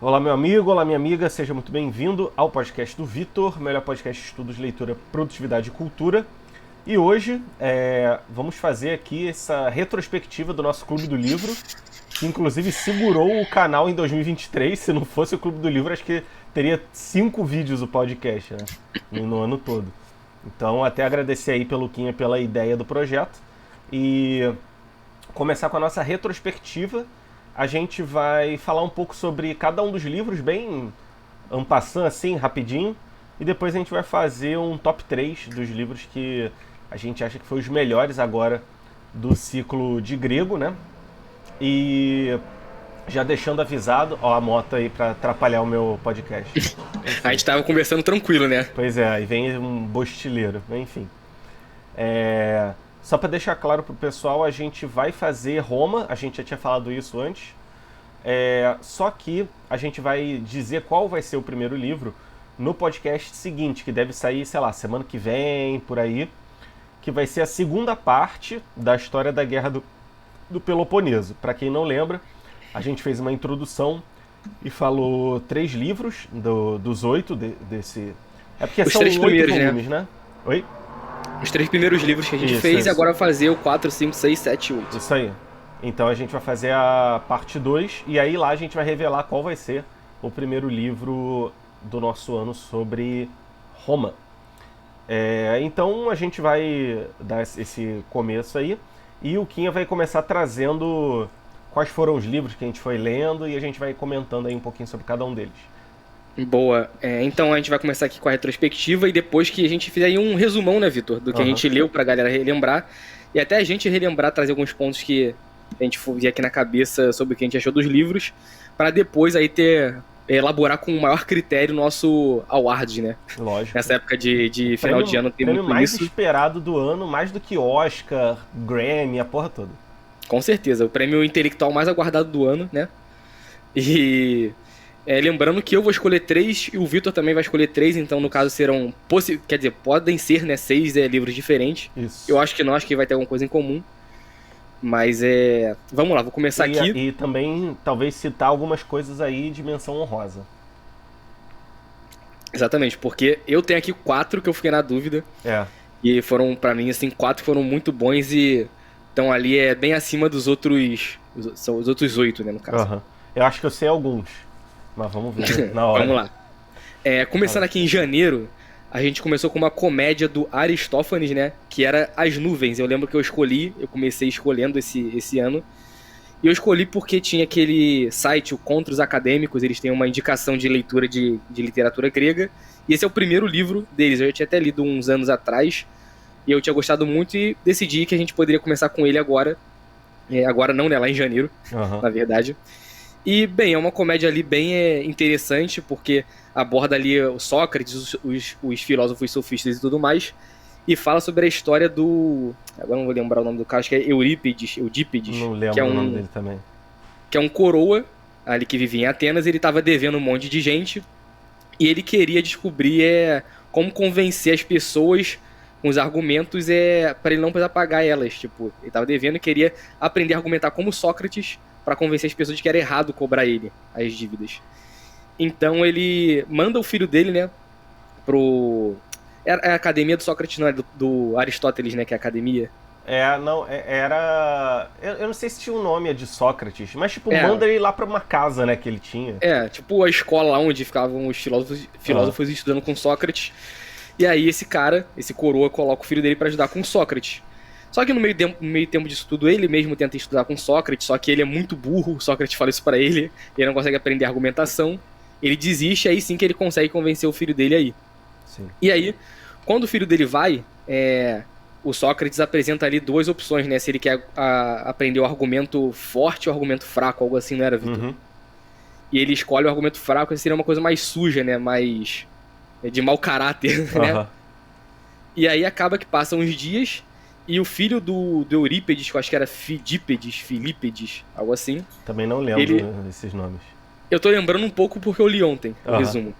Olá, meu amigo, olá, minha amiga, seja muito bem-vindo ao podcast do Vitor, melhor podcast de estudos, leitura, produtividade e cultura. E hoje vamos fazer aqui essa retrospectiva do nosso Clube do Livro, que inclusive segurou o canal em 2023. Se não fosse o Clube do Livro, acho que teria 5 vídeos o podcast, né? No ano todo. Então, até agradecer aí pelo Luquinha pela ideia do projeto e começar com a nossa retrospectiva. A gente vai falar um pouco sobre cada um dos livros, bem en passant, assim, rapidinho. E depois a gente vai fazer um top 3 dos livros que a gente acha que foram os melhores agora do ciclo de grego, né? E já deixando avisado, ó, a moto aí pra atrapalhar o meu podcast. A gente tava conversando tranquilo, né? Pois é, aí vem um bostileiro, enfim. Só para deixar claro pro pessoal, a gente vai fazer Roma, a gente já tinha falado isso antes, só que a gente vai dizer qual vai ser o primeiro livro no podcast seguinte, que deve sair, sei lá, semana que vem, por aí, que vai ser a segunda parte da história da Guerra do Peloponeso. Para quem não lembra, a gente fez uma introdução e falou 3 livros dos 8 desse... É porque Os são 3 8 primeiros, volumes, né? Oi? Os 3 primeiros livros que a gente fez Isso. e agora fazer o 4, 5, 6, 7 e 8. Isso aí. Então a gente vai fazer a parte 2 e aí lá a gente vai revelar qual vai ser o primeiro livro do nosso ano sobre Roma. Então a gente vai dar esse começo aí e o Quinha vai começar trazendo quais foram os livros que a gente foi lendo e a gente vai comentando aí um pouquinho sobre cada um deles. Boa. Então a gente vai começar aqui com a retrospectiva e depois que a gente fizer aí um resumão, né, Vitor? Do que a gente leu pra galera relembrar. E até a gente relembrar, trazer alguns pontos que a gente vir aqui na cabeça sobre o que a gente achou dos livros, para depois aí elaborar com o maior critério o nosso award, né? Lógico. Nessa época de final de ano tem muito mais isso. esperado do ano, mais do que Oscar, Grammy, a porra toda. Com certeza, o prêmio intelectual mais aguardado do ano, né? E lembrando que eu vou escolher 3 e o Vitor também vai escolher 3, então no caso serão, quer dizer, podem ser, né, 6 livros diferentes. Isso. Eu acho que não, acho que vai ter alguma coisa em comum. Mas vamos lá, vou começar aqui. E também talvez citar algumas coisas aí de menção honrosa. Exatamente, porque eu tenho aqui 4 que eu fiquei na dúvida. E foram, pra mim, assim, 4 foram muito bons e estão ali bem acima dos outros. São os outros 8, né, no caso. Eu acho que eu sei alguns, mas vamos ver na hora. Vamos lá. Começando aqui em janeiro, a gente começou com uma comédia do Aristófanes, né? Que era As Nuvens. Eu lembro que eu comecei escolhendo esse ano. E eu escolhi porque tinha aquele site, o Contos Acadêmicos, eles têm uma indicação de leitura de literatura grega. E esse é o primeiro livro deles. Eu já tinha até lido uns anos atrás. E eu tinha gostado muito e decidi que a gente poderia começar com ele agora. Agora não, né? Lá em janeiro, na verdade. E, bem, é uma comédia ali bem interessante, porque aborda ali o Sócrates, os filósofos sofistas e tudo mais, e fala sobre a história do... Agora não vou lembrar o nome do cara, acho que é Eurípides. Não lembro o nome dele também. Que é um coroa ali que vivia em Atenas, ele estava devendo um monte de gente, e ele queria descobrir como convencer as pessoas com os argumentos para ele não precisar pagar elas. Tipo, ele estava devendo e queria aprender a argumentar como Sócrates, para convencer as pessoas de que era errado cobrar ele as dívidas. Então ele manda o filho dele, né, é a academia do Sócrates, não é do Aristóteles, né, que é a academia? Era... Eu não sei se tinha um nome de Sócrates, mas tipo, manda ele lá pra uma casa, né, que ele tinha. Tipo a escola lá onde ficavam os filósofos estudando com Sócrates. E aí esse coroa, coloca o filho dele para ajudar com Sócrates. Só que no meio tempo disso tudo, ele mesmo tenta estudar com Sócrates, só que ele é muito burro, Sócrates fala isso pra ele não consegue aprender argumentação, ele desiste, aí sim que ele consegue convencer o filho dele aí. Sim. E aí, quando o filho dele vai, o Sócrates apresenta ali 2 opções, né, se ele quer aprender o argumento forte ou o argumento fraco, algo assim, não era, Vitor? E ele escolhe o argumento fraco, que seria uma coisa mais suja, né, mais de mau caráter, né? E aí acaba que passam uns dias... E o filho do Eurípides, que eu acho que era Filípedes, algo assim. Também não lembro esses nomes. Eu tô lembrando um pouco porque eu li ontem, o resumo.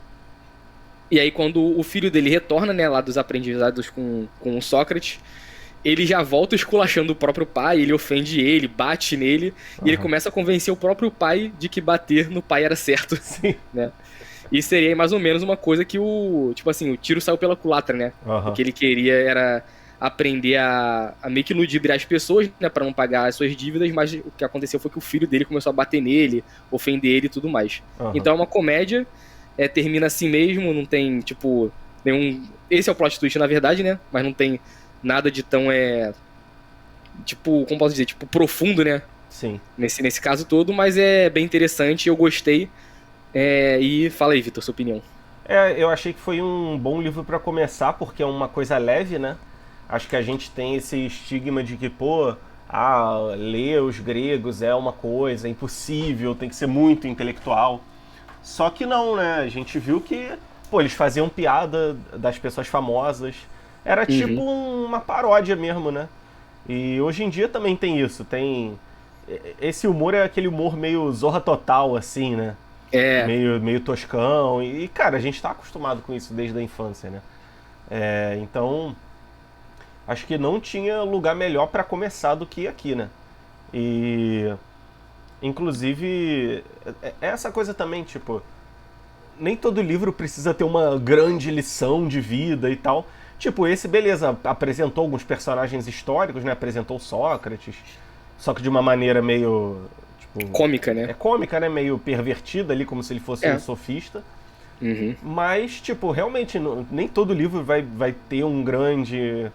E aí quando o filho dele retorna, né, lá dos aprendizados com o Sócrates, ele já volta esculachando o próprio pai, ele ofende ele, bate nele, e ele começa a convencer o próprio pai de que bater no pai era certo. Sim. Né? E seria mais ou menos uma coisa que o tiro saiu pela culatra, né? O que ele queria era aprender a meio que ludibriar as pessoas, né, pra não pagar as suas dívidas, mas o que aconteceu foi que o filho dele começou a bater nele, ofender ele e tudo mais. Então é uma comédia, termina assim mesmo, não tem, tipo, nenhum... Esse é o plot twist, na verdade, né? Mas não tem nada de tão, tipo, como posso dizer, tipo, profundo, né? Sim. Nesse caso todo, mas é bem interessante, eu gostei. E fala aí, Vitor, sua opinião. Eu achei que foi um bom livro pra começar, porque é uma coisa leve, né? Acho que a gente tem esse estigma de que, pô, ler os gregos é uma coisa impossível, tem que ser muito intelectual. Só que não, né? A gente viu que, pô, eles faziam piada das pessoas famosas. Era tipo uma paródia mesmo, né? E hoje em dia também tem isso. Esse humor é aquele humor meio Zorra Total, assim, né? Meio toscão. E, cara, a gente tá acostumado com isso desde a infância, né? Então, acho que não tinha lugar melhor pra começar do que aqui, né? E, inclusive, essa coisa também, tipo, nem todo livro precisa ter uma grande lição de vida e tal. Tipo, esse, beleza, apresentou alguns personagens históricos, né? Apresentou Sócrates, só que de uma maneira meio... Tipo, cômica, né? Cômica, né? Meio pervertida ali, como se ele fosse um sofista. Mas, tipo, realmente, nem todo livro vai ter um grande...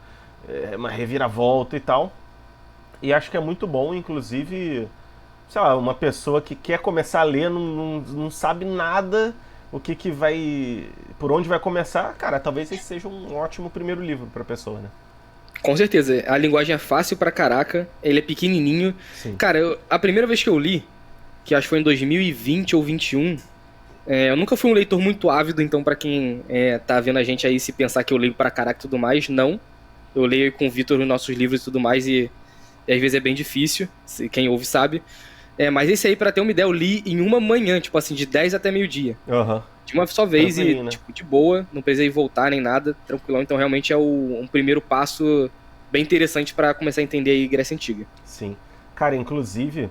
uma reviravolta e tal. E acho que é muito bom, inclusive, sei lá, uma pessoa que quer começar a ler, não sabe nada o que vai... por onde vai começar, cara, talvez esse seja um ótimo primeiro livro pra pessoa, né? Com certeza, a linguagem é fácil pra caraca, ele é pequenininho. Sim. Cara, a primeira vez que eu li, que acho que foi em 2020 ou 2021, eu nunca fui um leitor muito ávido, então pra quem tá vendo a gente aí se pensar que eu leio pra caraca e tudo mais, não. Eu leio com o Vitor os nossos livros e tudo mais, e às vezes é bem difícil, quem ouve sabe. Mas esse aí, pra ter uma ideia, eu li em uma manhã, tipo assim, de 10 até meio-dia. De uma só vez e, né? Tipo, de boa, não precisei voltar nem nada, tranquilão. Então realmente é um primeiro passo bem interessante pra começar a entender aí Grécia Antiga. Sim. Cara, inclusive,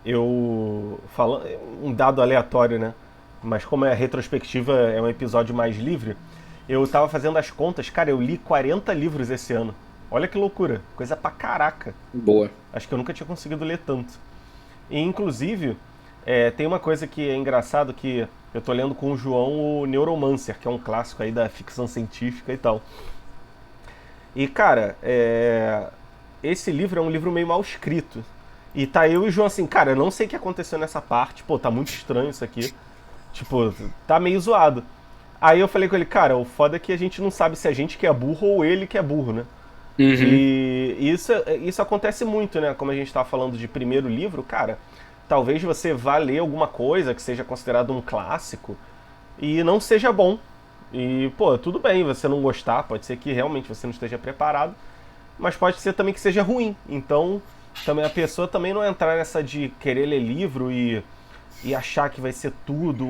eu falo um dado aleatório, né? Mas como a retrospectiva é um episódio mais livre, eu tava fazendo as contas, cara, eu li 40 livros esse ano. Olha que loucura, coisa pra caraca. Boa. Acho que eu nunca tinha conseguido ler tanto. E, inclusive, tem uma coisa que é engraçado, que eu tô lendo com o João, o Neuromancer, que é um clássico aí da ficção científica e tal. E, cara, esse livro é um livro meio mal escrito. E tá eu e o João assim, cara, eu não sei o que aconteceu nessa parte, pô, tá muito estranho isso aqui. Tipo, tá meio zoado. Aí eu falei com ele, cara, o foda é que a gente não sabe se a gente que é burro ou ele que é burro, né? E isso acontece muito, né? Como a gente tava falando de primeiro livro, cara, talvez você vá ler alguma coisa que seja considerado um clássico e não seja bom. E, pô, tudo bem você não gostar, pode ser que realmente você não esteja preparado, mas pode ser também que seja ruim. Então, também a pessoa também não entrar nessa de querer ler livro e achar que vai ser tudo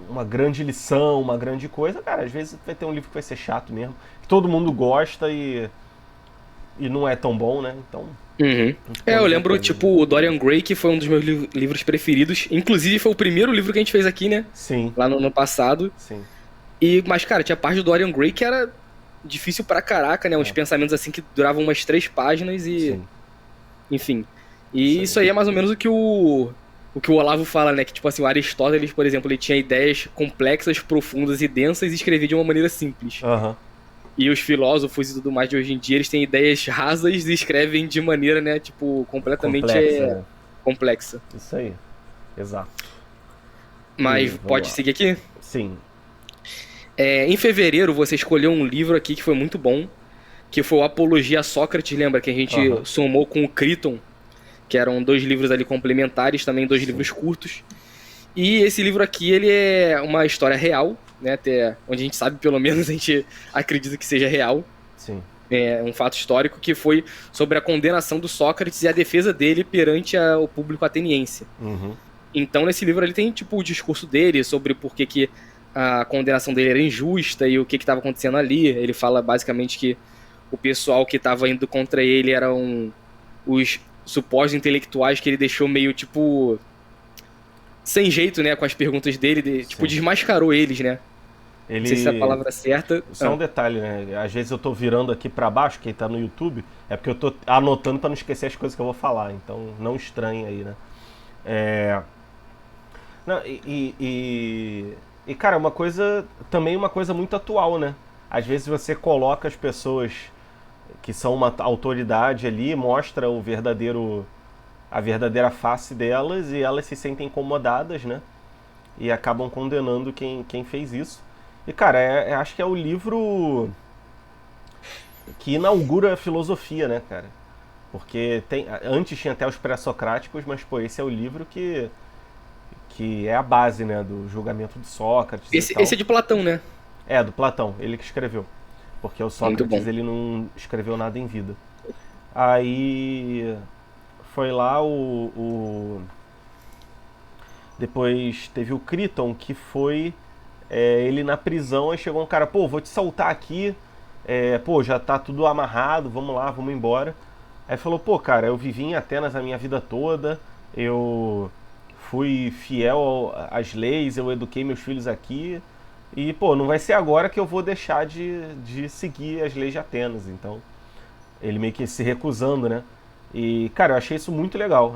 uma grande lição, uma grande coisa. Cara, às vezes vai ter um livro que vai ser chato mesmo, que todo mundo gosta e não é tão bom, né? Então... eu lembro, tipo, o Dorian Gray, que foi um dos meus livros preferidos. Inclusive, foi o primeiro livro que a gente fez aqui, né? Sim. Lá no ano passado. Sim. Mas, cara, tinha parte do Dorian Gray que era difícil pra caraca, né? Uns pensamentos, assim, que duravam umas 3 páginas e... Sim. Enfim. E isso aí é mais ou menos o que o Olavo fala, né? Que, tipo assim, o Aristóteles, por exemplo, ele tinha ideias complexas, profundas e densas e escrevia de uma maneira simples. E os filósofos e tudo mais de hoje em dia, eles têm ideias rasas e escrevem de maneira, né, tipo, completamente complexa. Isso aí, exato. Mas pode seguir aqui? Sim. Em fevereiro, você escolheu um livro aqui que foi muito bom, que foi o Apologia a Sócrates, lembra? Que a gente somou com o Criton, que eram 2 livros ali complementares, também 2 livros curtos. E esse livro aqui, ele é uma história real, né? Até onde a gente sabe, pelo menos, a gente acredita que seja real. Sim. É um fato histórico que foi sobre a condenação do Sócrates e a defesa dele perante o público ateniense. Então, nesse livro, ele tem, tipo, o discurso dele sobre por que a condenação dele era injusta e o que estava acontecendo ali. Ele fala basicamente que o pessoal que estava indo contra ele eram os supostos intelectuais que ele deixou meio, tipo, sem jeito, né, com as perguntas dele, tipo, desmascarou eles, né? Não sei se é a palavra certa. Só um detalhe, né? Às vezes eu tô virando aqui pra baixo, quem tá no YouTube, é porque eu tô anotando pra não esquecer as coisas que eu vou falar, então não estranhe aí, né? Não, cara, também uma coisa muito atual, né? Às vezes você coloca as pessoas que são uma autoridade ali, mostra a verdadeira face delas e elas se sentem incomodadas, né? E acabam condenando quem fez isso. E, cara, acho que é o livro que inaugura a filosofia, né, cara? Porque antes tinha até os pré-socráticos, mas, pô, esse é o livro que é a base, né, do julgamento de Sócrates e tal. Esse é de Platão, né? É, do Platão, ele que escreveu. Porque o Sócrates, ele não escreveu nada em vida. Aí foi lá depois teve o Criton, que foi ele na prisão, aí chegou um cara, pô, vou te soltar aqui, pô, já tá tudo amarrado, vamos lá, vamos embora. Aí falou, pô, cara, eu vivi em Atenas a minha vida toda, eu fui fiel às leis, eu eduquei meus filhos aqui, e, pô, não vai ser agora que eu vou deixar de seguir as leis de Atenas. Então, ele meio que se recusando, né? E, cara, eu achei isso muito legal.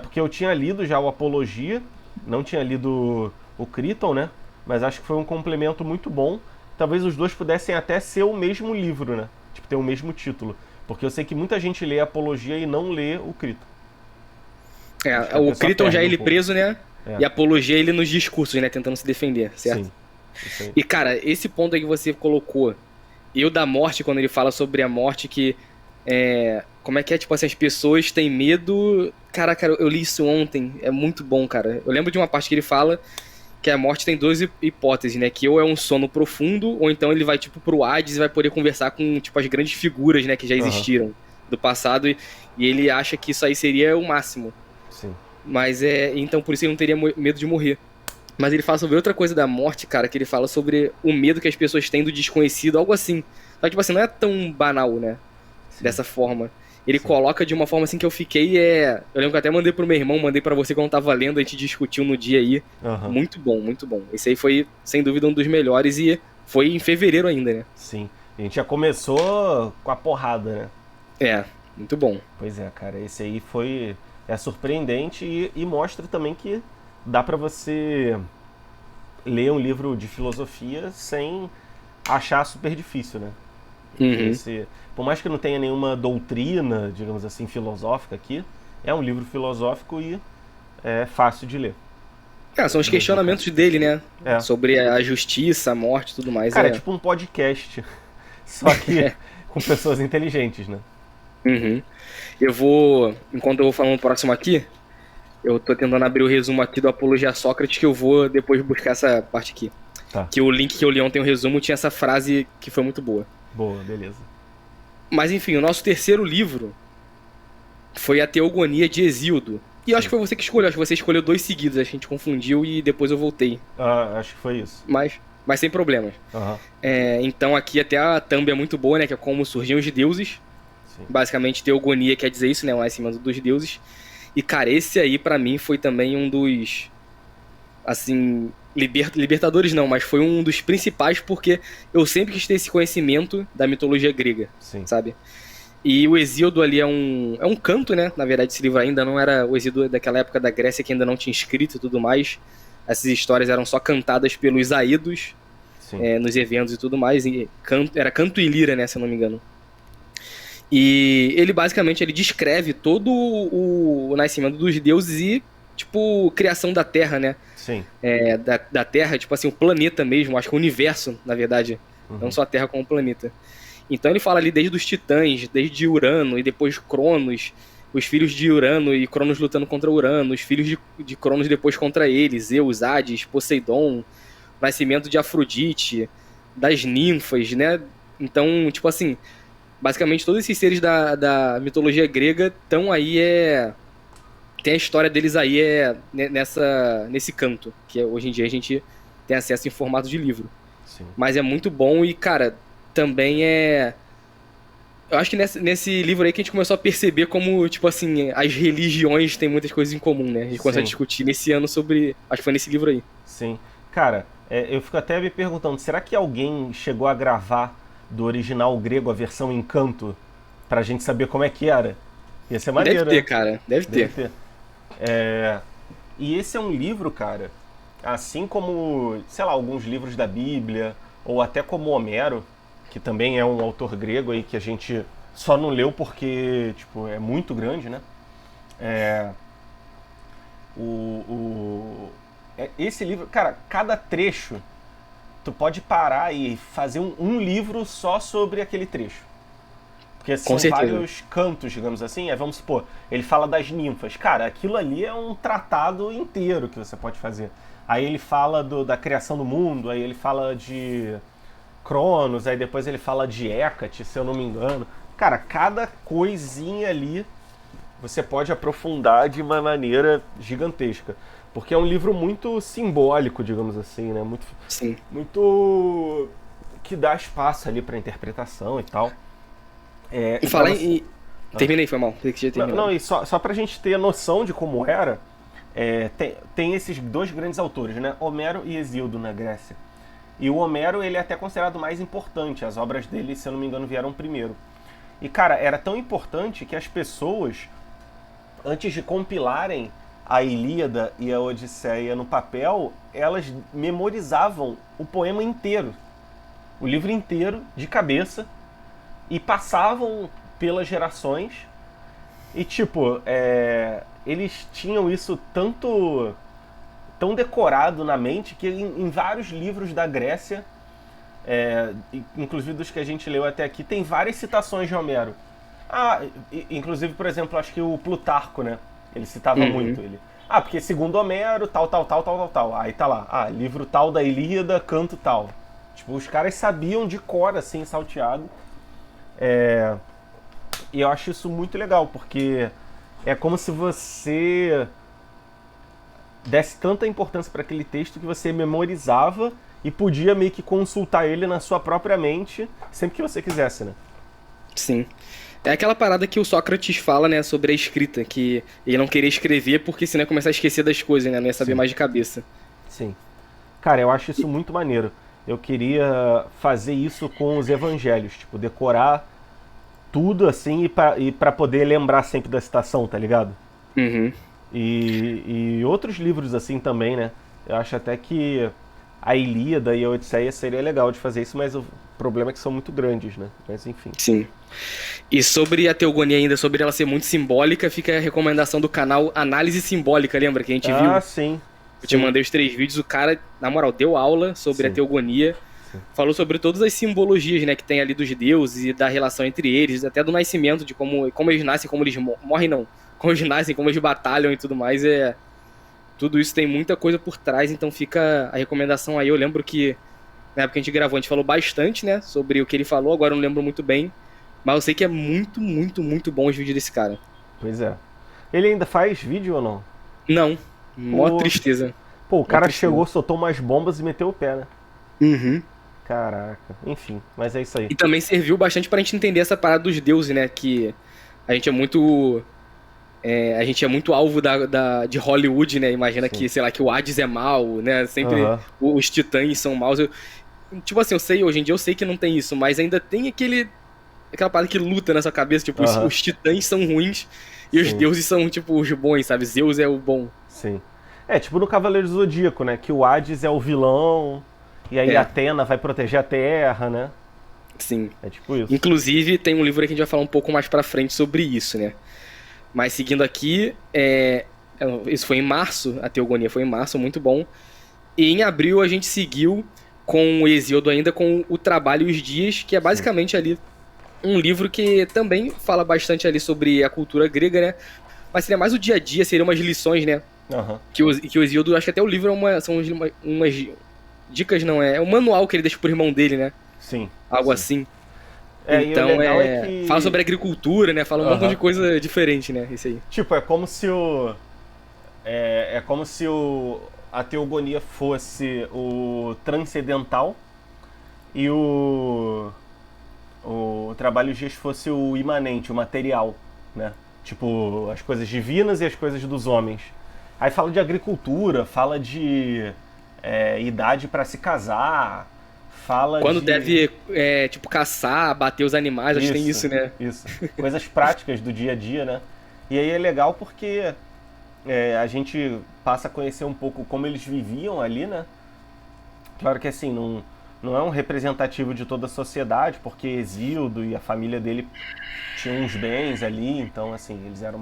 Porque eu tinha lido já o Apologia, não tinha lido o Criton, né? Mas acho que foi um complemento muito bom. Talvez os dois pudessem até ser o mesmo livro, né? Tipo, ter o mesmo título. Porque eu sei que muita gente lê a Apologia e não lê o Criton. O Criton já ele preso, né? E a Apologia ele nos discursos, né? Tentando se defender, certo? Sim. Isso aí. E, cara, esse ponto aí que você colocou, e o da morte, quando ele fala sobre a morte, que como é que é? Tipo assim, as pessoas têm medo. Caraca, eu li isso ontem, é muito bom, cara. Eu lembro de uma parte que ele fala que a morte tem duas hipóteses, né? Que ou é um sono profundo, ou então ele vai, tipo, pro Hades e vai poder conversar com, tipo, as grandes figuras, né? Que já existiram do passado, e ele acha que isso aí seria o máximo. Sim. Mas então por isso ele não teria medo de morrer. Mas ele fala sobre outra coisa da morte, cara, que ele fala sobre o medo que as pessoas têm do desconhecido, algo assim. Só que, tipo assim, não é tão banal, né? Sim. Dessa forma. Ele coloca de uma forma assim que eu fiquei, eu lembro que eu até mandei pro meu irmão, mandei pra você quando tava lendo, a gente discutiu no dia aí. Muito bom, muito bom. Esse aí foi, sem dúvida, um dos melhores e foi em fevereiro ainda, né? Sim. A gente já começou com a porrada, né? Muito bom. Pois é, cara, esse aí é surpreendente e mostra também que dá pra você ler um livro de filosofia sem achar super difícil, né? Por mais que não tenha nenhuma doutrina, digamos assim, filosófica aqui, é um livro filosófico e é fácil de ler. São os questionamentos dele, né? Sobre a justiça, a morte e tudo mais. Cara, é tipo um podcast, só que com pessoas inteligentes, né? Enquanto eu vou falando o próximo aqui, eu tô tentando abrir o resumo aqui do Apologia a Sócrates, que eu vou depois buscar essa parte aqui. Tá. Que o link que eu li ontem, o resumo, tinha essa frase que foi muito boa. Boa, beleza. Mas enfim, o nosso terceiro livro foi a Teogonia de Hesíodo. E eu acho que foi você que escolheu, acho que você escolheu dois seguidos, a gente confundiu e depois eu voltei. Acho que foi isso. Mas sem problemas. Então aqui até a thumb é muito boa, né? Que é como surgiam os deuses. Sim. Basicamente, Teogonia quer dizer isso, né? O nascimento dos deuses. E, cara, esse aí pra mim foi também um dos, assim, libertadores não, mas foi um dos principais porque eu sempre quis ter esse conhecimento da mitologia grega, sabe? E o Hesíodo ali é um canto, né? Na verdade, esse livro ainda não era o Hesíodo daquela época da Grécia que ainda não tinha escrito e tudo mais. Essas histórias eram só cantadas pelos Aedos nos eventos e tudo mais. E era canto e lira, né? Se eu não me engano. E ele basicamente descreve todo o nascimento dos deuses e, tipo, criação da Terra, né? Sim. Da Terra, tipo assim, o planeta mesmo, acho que o universo, na verdade. Não só a Terra como o planeta. Então ele fala ali desde os titãs, desde Urano e depois Cronos, os filhos de Urano e Cronos lutando contra Urano, os filhos de Cronos depois contra eles, Zeus, Hades, Poseidon, o nascimento de Afrodite, das ninfas, né? Então, tipo assim, basicamente todos esses seres da mitologia grega estão aí, tem a história deles aí nesse canto, que hoje em dia a gente tem acesso em formato de livro. Sim. Mas é muito bom e, cara, também é... Eu acho que nesse livro aí que a gente começou a perceber como, tipo assim, as religiões têm muitas coisas em comum, né? A gente começou a discutir nesse ano sobre... Acho que foi nesse livro aí. Sim. Cara, eu fico até me perguntando, será que alguém chegou a gravar do original grego a versão em canto pra gente saber como é que era? Ia ser maneiro, Deve ter, né? cara. Deve ter. E esse é um livro, cara, assim como, sei lá, alguns livros da Bíblia, ou até como Homero, que também é um autor grego aí que a gente só não leu porque, tipo, é muito grande, né? Esse livro, cara, cada trecho, tu pode parar e fazer um livro só sobre aquele trecho. Porque são vários cantos, digamos assim. Vamos supor, ele fala das ninfas. Cara, aquilo ali é um tratado inteiro que você pode fazer. Aí ele fala da criação do mundo, aí ele fala de Cronos, aí depois ele fala de Hécate, se eu não me engano. Cara, cada coisinha ali você pode aprofundar de uma maneira gigantesca. Porque é um livro muito simbólico, digamos assim, né? Sim. Muito que dá espaço ali pra interpretação e tal. E falar em... Terminei, foi mal. Não, e só pra gente ter a noção de como era, tem esses dois grandes autores, né? Homero e Hesíodo na Grécia. E o Homero, ele é até considerado mais importante. As obras dele, se eu não me engano, vieram primeiro. E, cara, era tão importante que as pessoas, antes de compilarem a Ilíada e a Odisseia no papel, elas memorizavam o poema inteiro, o livro inteiro, de cabeça, e passavam pelas gerações. E, tipo, eles tinham isso tão decorado na mente que em vários livros da Grécia, inclusive dos que a gente leu até aqui, tem várias citações de Homero. Inclusive, por exemplo, acho que o Plutarco, né? Ele citava muito ele. Porque segundo Homero, tal. Aí tá lá, livro tal da Ilíada, canto tal. Tipo, os caras sabiam de cor, assim, salteado. E eu acho isso muito legal, porque é como se você desse tanta importância para aquele texto que você memorizava e podia meio que consultar ele na sua própria mente sempre que você quisesse, né? Sim. É aquela parada que o Sócrates fala, né, sobre a escrita, que ele não queria escrever porque senão ia começar a esquecer das coisas, né, não ia saber mais de cabeça. Sim. Cara, eu acho isso muito maneiro. Eu queria fazer isso com os evangelhos, tipo, decorar tudo assim e pra poder lembrar sempre da citação, tá ligado? Uhum. E outros livros assim também, né? Eu acho até que a Ilíada e a Odisseia seria legal de fazer isso, mas o problema é que são muito grandes, né? Mas enfim. Sim. E sobre a teogonia ainda, sobre ela ser muito simbólica, fica a recomendação do canal Análise Simbólica, lembra que a gente viu? Sim. Eu te mandei os 3 vídeos, o cara, na moral, deu aula sobre a teogonia, falou sobre todas as simbologias, né, que tem ali dos deuses e da relação entre eles, até do nascimento, de como eles nascem, como eles morrem, não. Como eles nascem, como eles batalham e tudo mais, tudo isso tem muita coisa por trás, então fica a recomendação aí. Eu lembro que, na época que a gente gravou, a gente falou bastante, né, sobre o que ele falou, agora eu não lembro muito bem, mas eu sei que é muito, muito, muito bom os vídeos desse cara. Pois é. Ele ainda faz vídeo ou não? Não. Mó tristeza. Pô, o cara chegou, soltou umas bombas e meteu o pé, né? Uhum. Caraca, enfim, mas é isso aí. E também serviu bastante pra gente entender essa parada dos deuses, né? Que a gente é muito... a gente é muito alvo de Hollywood, né? Imagina que, sei lá, que o Hades é mau, né? Sempre os titãs são maus. Tipo assim, hoje em dia eu sei que não tem isso, mas ainda tem aquela parada que luta na sua cabeça, tipo, os titãs são ruins e os deuses são, tipo, os bons, sabe? Zeus é o bom. Sim. Tipo no Cavaleiro do Zodíaco, né? Que o Hades é o vilão, e aí a Athena vai proteger a Terra, né? Sim. É tipo isso. Inclusive, tem um livro aí que a gente vai falar um pouco mais pra frente sobre isso, né? Mas seguindo aqui, isso foi em março, a Teogonia foi em março, muito bom. E em abril a gente seguiu com o Hesíodo ainda, com o Trabalho e os Dias, que é basicamente ali um livro que também fala bastante ali sobre a cultura grega, né? Mas seria mais o dia a dia, seriam umas lições, né? Que o Hesíodo, acho que até o livro são umas dicas, não é? É um manual que ele deixa pro irmão dele, né? Sim. Algo assim. Então, que... fala sobre agricultura, né? Fala um monte de coisa diferente, né? Isso aí. Tipo, é como se o a teogonia fosse o transcendental e o trabalho dias fosse o imanente, o material, né? Tipo, as coisas divinas e as coisas dos homens. Aí fala de agricultura, fala de idade para se casar, fala Quando de... deve, tipo, caçar, bater os animais, acho que tem isso, né? Isso, coisas práticas do dia a dia, né? E aí é legal porque a gente passa a conhecer um pouco como eles viviam ali, né? Claro que assim, não é um representativo de toda a sociedade, porque Hesíodo e a família dele tinham uns bens ali, então assim, eles eram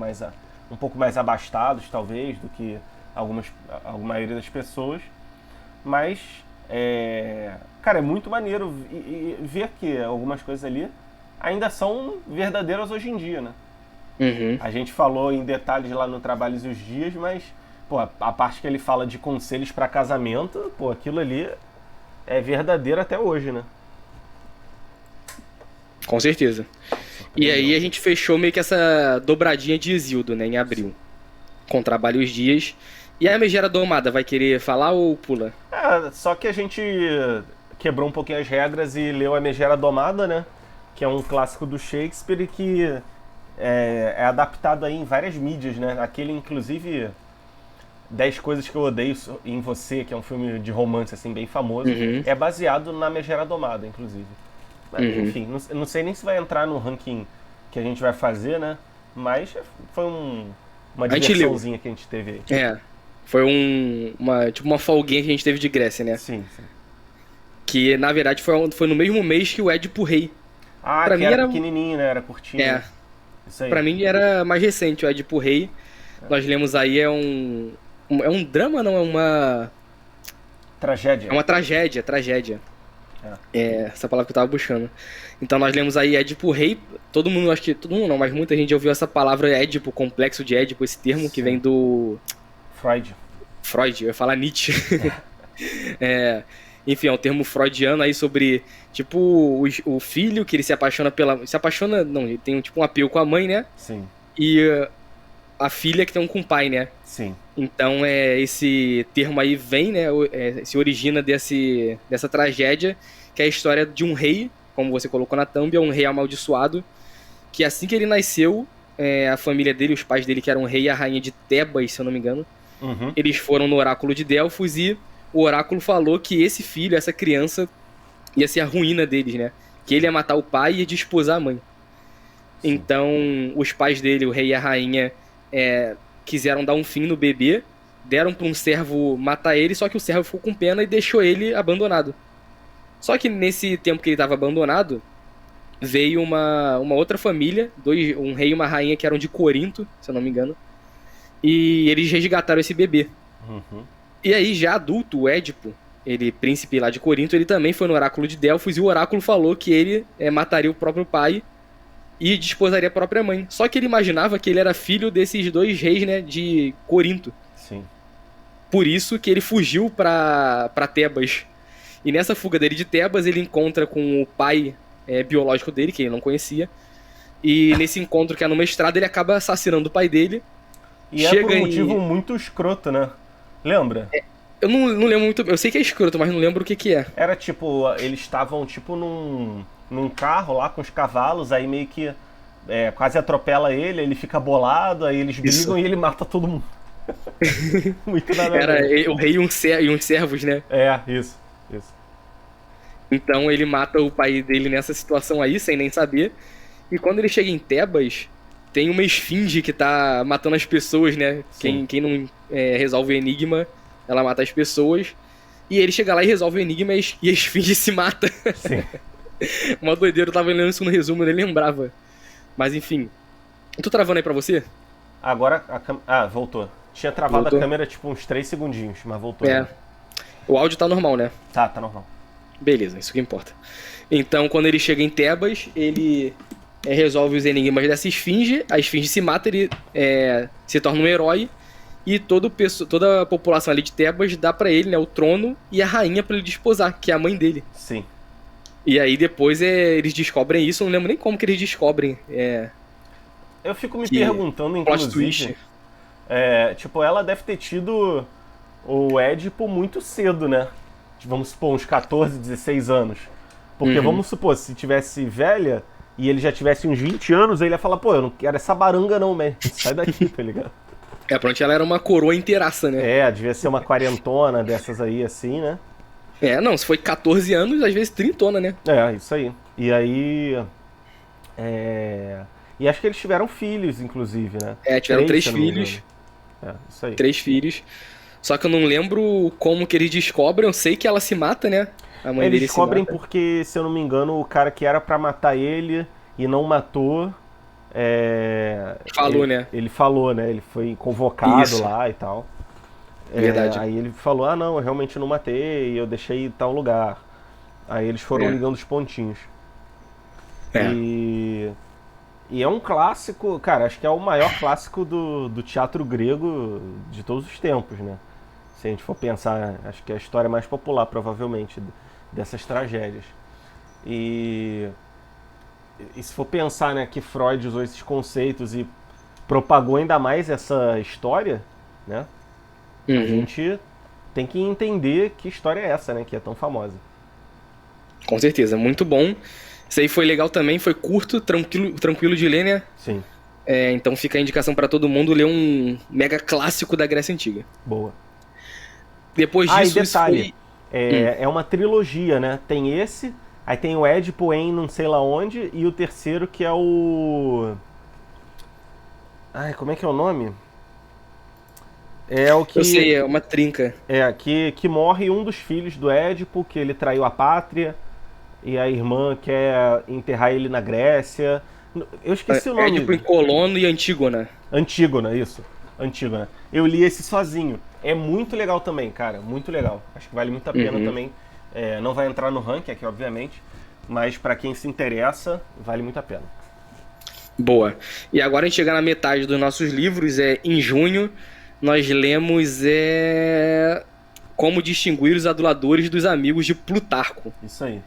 um pouco mais abastados, talvez, do que a maioria das pessoas. Mas, cara, é muito maneiro ver que algumas coisas ali ainda são verdadeiras hoje em dia, né? Uhum. A gente falou em detalhes lá no Trabalhos e os Dias, mas, pô, a parte que ele fala de conselhos para casamento, pô, aquilo ali é verdadeiro até hoje, né? Com certeza. E aí a gente fechou meio que essa dobradinha de Hesíodo, né, em abril. Com Trabalho e os Dias. E a Megera Domada, vai querer falar ou pula? Só que a gente quebrou um pouquinho as regras e leu a Megera Domada, né? Que é um clássico do Shakespeare e que é adaptado aí em várias mídias, né? Aquele, inclusive, 10 Coisas que eu Odeio em Você, que é um filme de romance, assim, bem famoso, é baseado na Megera Domada, inclusive. Mas, enfim, não sei nem se vai entrar no ranking que a gente vai fazer, né? Mas foi uma diversãozinha que a gente teve aí. Foi uma folguinha que a gente teve de Grécia, né? Sim. Que, na verdade, foi no mesmo mês que o Édipo Rei. Pra mim era pequenininho, né? Era curtinho. Isso aí. Pra mim era mais recente, o Édipo Rei. Nós lemos aí, é um drama, não? É uma... Tragédia. É uma tragédia. Essa palavra que eu tava buscando. Então nós lemos aí Édipo Rei. Todo mundo não, mas muita gente ouviu essa palavra Édipo, complexo de Édipo, esse termo que vem do... Freud, eu ia falar Nietzsche. Enfim, é um termo freudiano aí sobre, tipo, o filho que ele se apaixona ele tem tipo um apego com a mãe, né? Sim. E a filha que tem com o pai, né? Sim. Então, esse termo aí vem, né? Se origina dessa tragédia, que é a história de um rei, como você colocou na thumb, é um rei amaldiçoado, que assim que ele nasceu, a família dele, os pais dele, que eram o rei e a rainha de Tebas, se eu não me engano, eles foram no oráculo de Delfos e o oráculo falou que esse filho, essa criança, ia ser a ruína deles, né? Que ele ia matar o pai e ia desposar a mãe. Sim. Então, os pais dele, o rei e a rainha, quiseram dar um fim no bebê, deram para um servo matar ele, só que o servo ficou com pena e deixou ele abandonado. Só que nesse tempo que ele estava abandonado, veio uma outra família, um rei e uma rainha que eram de Corinto, se eu não me engano, e eles resgataram esse bebê. E aí, já adulto, o Édipo, ele, príncipe lá de Corinto, ele também foi no oráculo de Delfos e o oráculo falou que ele mataria o próprio pai e desposaria a própria mãe. Só que ele imaginava que ele era filho desses dois reis, né, de Corinto. Sim. Por isso que ele fugiu pra Tebas. E nessa fuga dele de Tebas, ele encontra com o pai biológico dele, que ele não conhecia. E nesse encontro, que é numa estrada, ele acaba assassinando o pai dele. E é por um motivo muito escroto, né? Lembra? Eu não lembro muito. Eu sei que é escroto, mas não lembro o que é. Era tipo, eles estavam tipo num carro lá com os cavalos, aí meio que quase atropela ele fica bolado, aí eles brigam e ele mata todo mundo. Muito nada. Era o rei e uns servos, né? Isso. Então ele mata o pai dele nessa situação aí, sem nem saber. E quando ele chega em Tebas, tem uma esfinge que tá matando as pessoas, né? Quem não resolve o enigma, ela mata as pessoas. E ele chega lá e resolve o enigma e a esfinge se mata. Sim. Uma doideira, eu tava lendo isso no resumo, eu nem lembrava. Mas enfim. Tô travando aí pra você? Agora voltou. Tinha travado a câmera tipo uns 3 segundinhos, mas voltou. O áudio tá normal, né? Tá normal. Beleza, isso que importa. Então, quando ele chega em Tebas, ele resolve os enigmas dessa esfinge. A esfinge se mata, ele se torna um herói. E toda a população ali de Tebas dá pra ele, né, o trono e a rainha pra ele desposar, que é a mãe dele. Sim. E aí depois eles descobrem isso, eu não lembro nem como que eles descobrem. Eu fico me perguntando, inclusive... Tipo, ela deve ter tido o Édipo muito cedo, né? Vamos supor, uns 14, 16 anos. Porque vamos supor, se tivesse velha e ele já tivesse uns 20 anos, ele ia falar, pô, eu não quero essa baranga não, man. Sai daqui, tá ligado? Pronto, ela era uma coroa inteiraça, né? Devia ser uma quarentona dessas aí, assim, né? Não, se foi 14 anos, às vezes trintona, né? Isso aí. E aí... E acho que eles tiveram filhos, inclusive, né? Tiveram 3 se eu não me filhos. engano. Isso aí. 3 filhos. Só que eu não lembro como que eles descobrem. Eu sei que ela se mata, né? A mãe Eles dele descobrem se mata. porque, se eu não me engano, o cara que era pra matar ele e não matou... Falou, ele, né? Ele falou, né? Ele foi convocado Isso. lá e tal. Verdade. Aí ele falou, não, eu realmente não matei, eu deixei em tal lugar. Aí eles foram ligando os pontinhos. E é um clássico, cara, acho que é o maior clássico do teatro grego de todos os tempos, né? Se a gente for pensar, acho que é a história mais popular, provavelmente, dessas tragédias. E se for pensar, né, que Freud usou esses conceitos e propagou ainda mais essa história, né? A gente tem que entender que história é essa, né? Que é tão famosa. Com certeza, muito bom. Isso aí foi legal também, foi curto, tranquilo de ler, né? Sim. Então fica a indicação pra todo mundo ler um mega clássico da Grécia Antiga. Boa. Depois disso, e detalhe, isso é uma trilogia, né? Tem esse, aí tem o Édipo em não sei lá onde, e o terceiro que é o... como é que é o nome? É o que... Eu sei, é uma trinca. Que morre um dos filhos do Édipo, que ele traiu a pátria, e a irmã quer enterrar ele na Grécia. Eu esqueci o nome. Édipo em Colono e Antígona. Antígona, isso. Antígona. Eu li esse sozinho. É muito legal também, cara. Muito legal. Acho que vale muito a pena também. Não vai entrar no ranking aqui, obviamente. Mas pra quem se interessa, vale muito a pena. Boa. E agora a gente chega na metade dos nossos livros. Em junho, nós lemos Como Distinguir os Aduladores dos Amigos de Plutarco. Isso aí.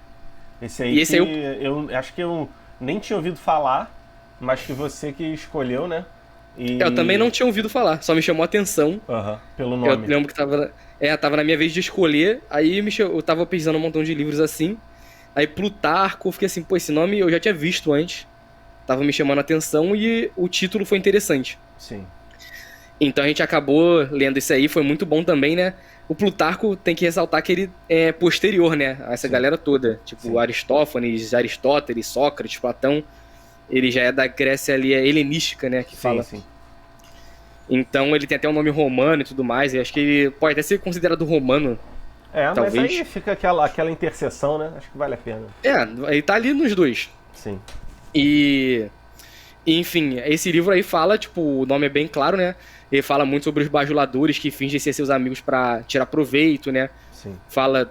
Esse aí eu acho que eu nem tinha ouvido falar, mas que você que escolheu, né? Eu também não tinha ouvido falar, só me chamou a atenção. Pelo nome. Eu lembro que tava na minha vez de escolher, aí eu tava pesquisando um montão de livros assim. Aí Plutarco, eu fiquei assim, pô, esse nome eu já tinha visto antes. Tava me chamando a atenção e o título foi interessante. Sim. Então a gente acabou lendo isso aí, foi muito bom também, né? O Plutarco tem que ressaltar que ele é posterior, né? A essa galera toda. Tipo, Aristófanes, Aristóteles, Sócrates, Platão. Ele já é da Grécia ali, helenística, né? Que fala. Sim. Então ele tem até um nome romano e tudo mais. E acho que ele pode até ser considerado romano. Mas aí fica aquela interseção, né? Acho que vale a pena. Ele tá ali nos dois. Sim. E enfim, esse livro aí fala, tipo, o nome é bem claro, né? Ele fala muito sobre os bajuladores que fingem ser seus amigos pra tirar proveito, né? Sim. Fala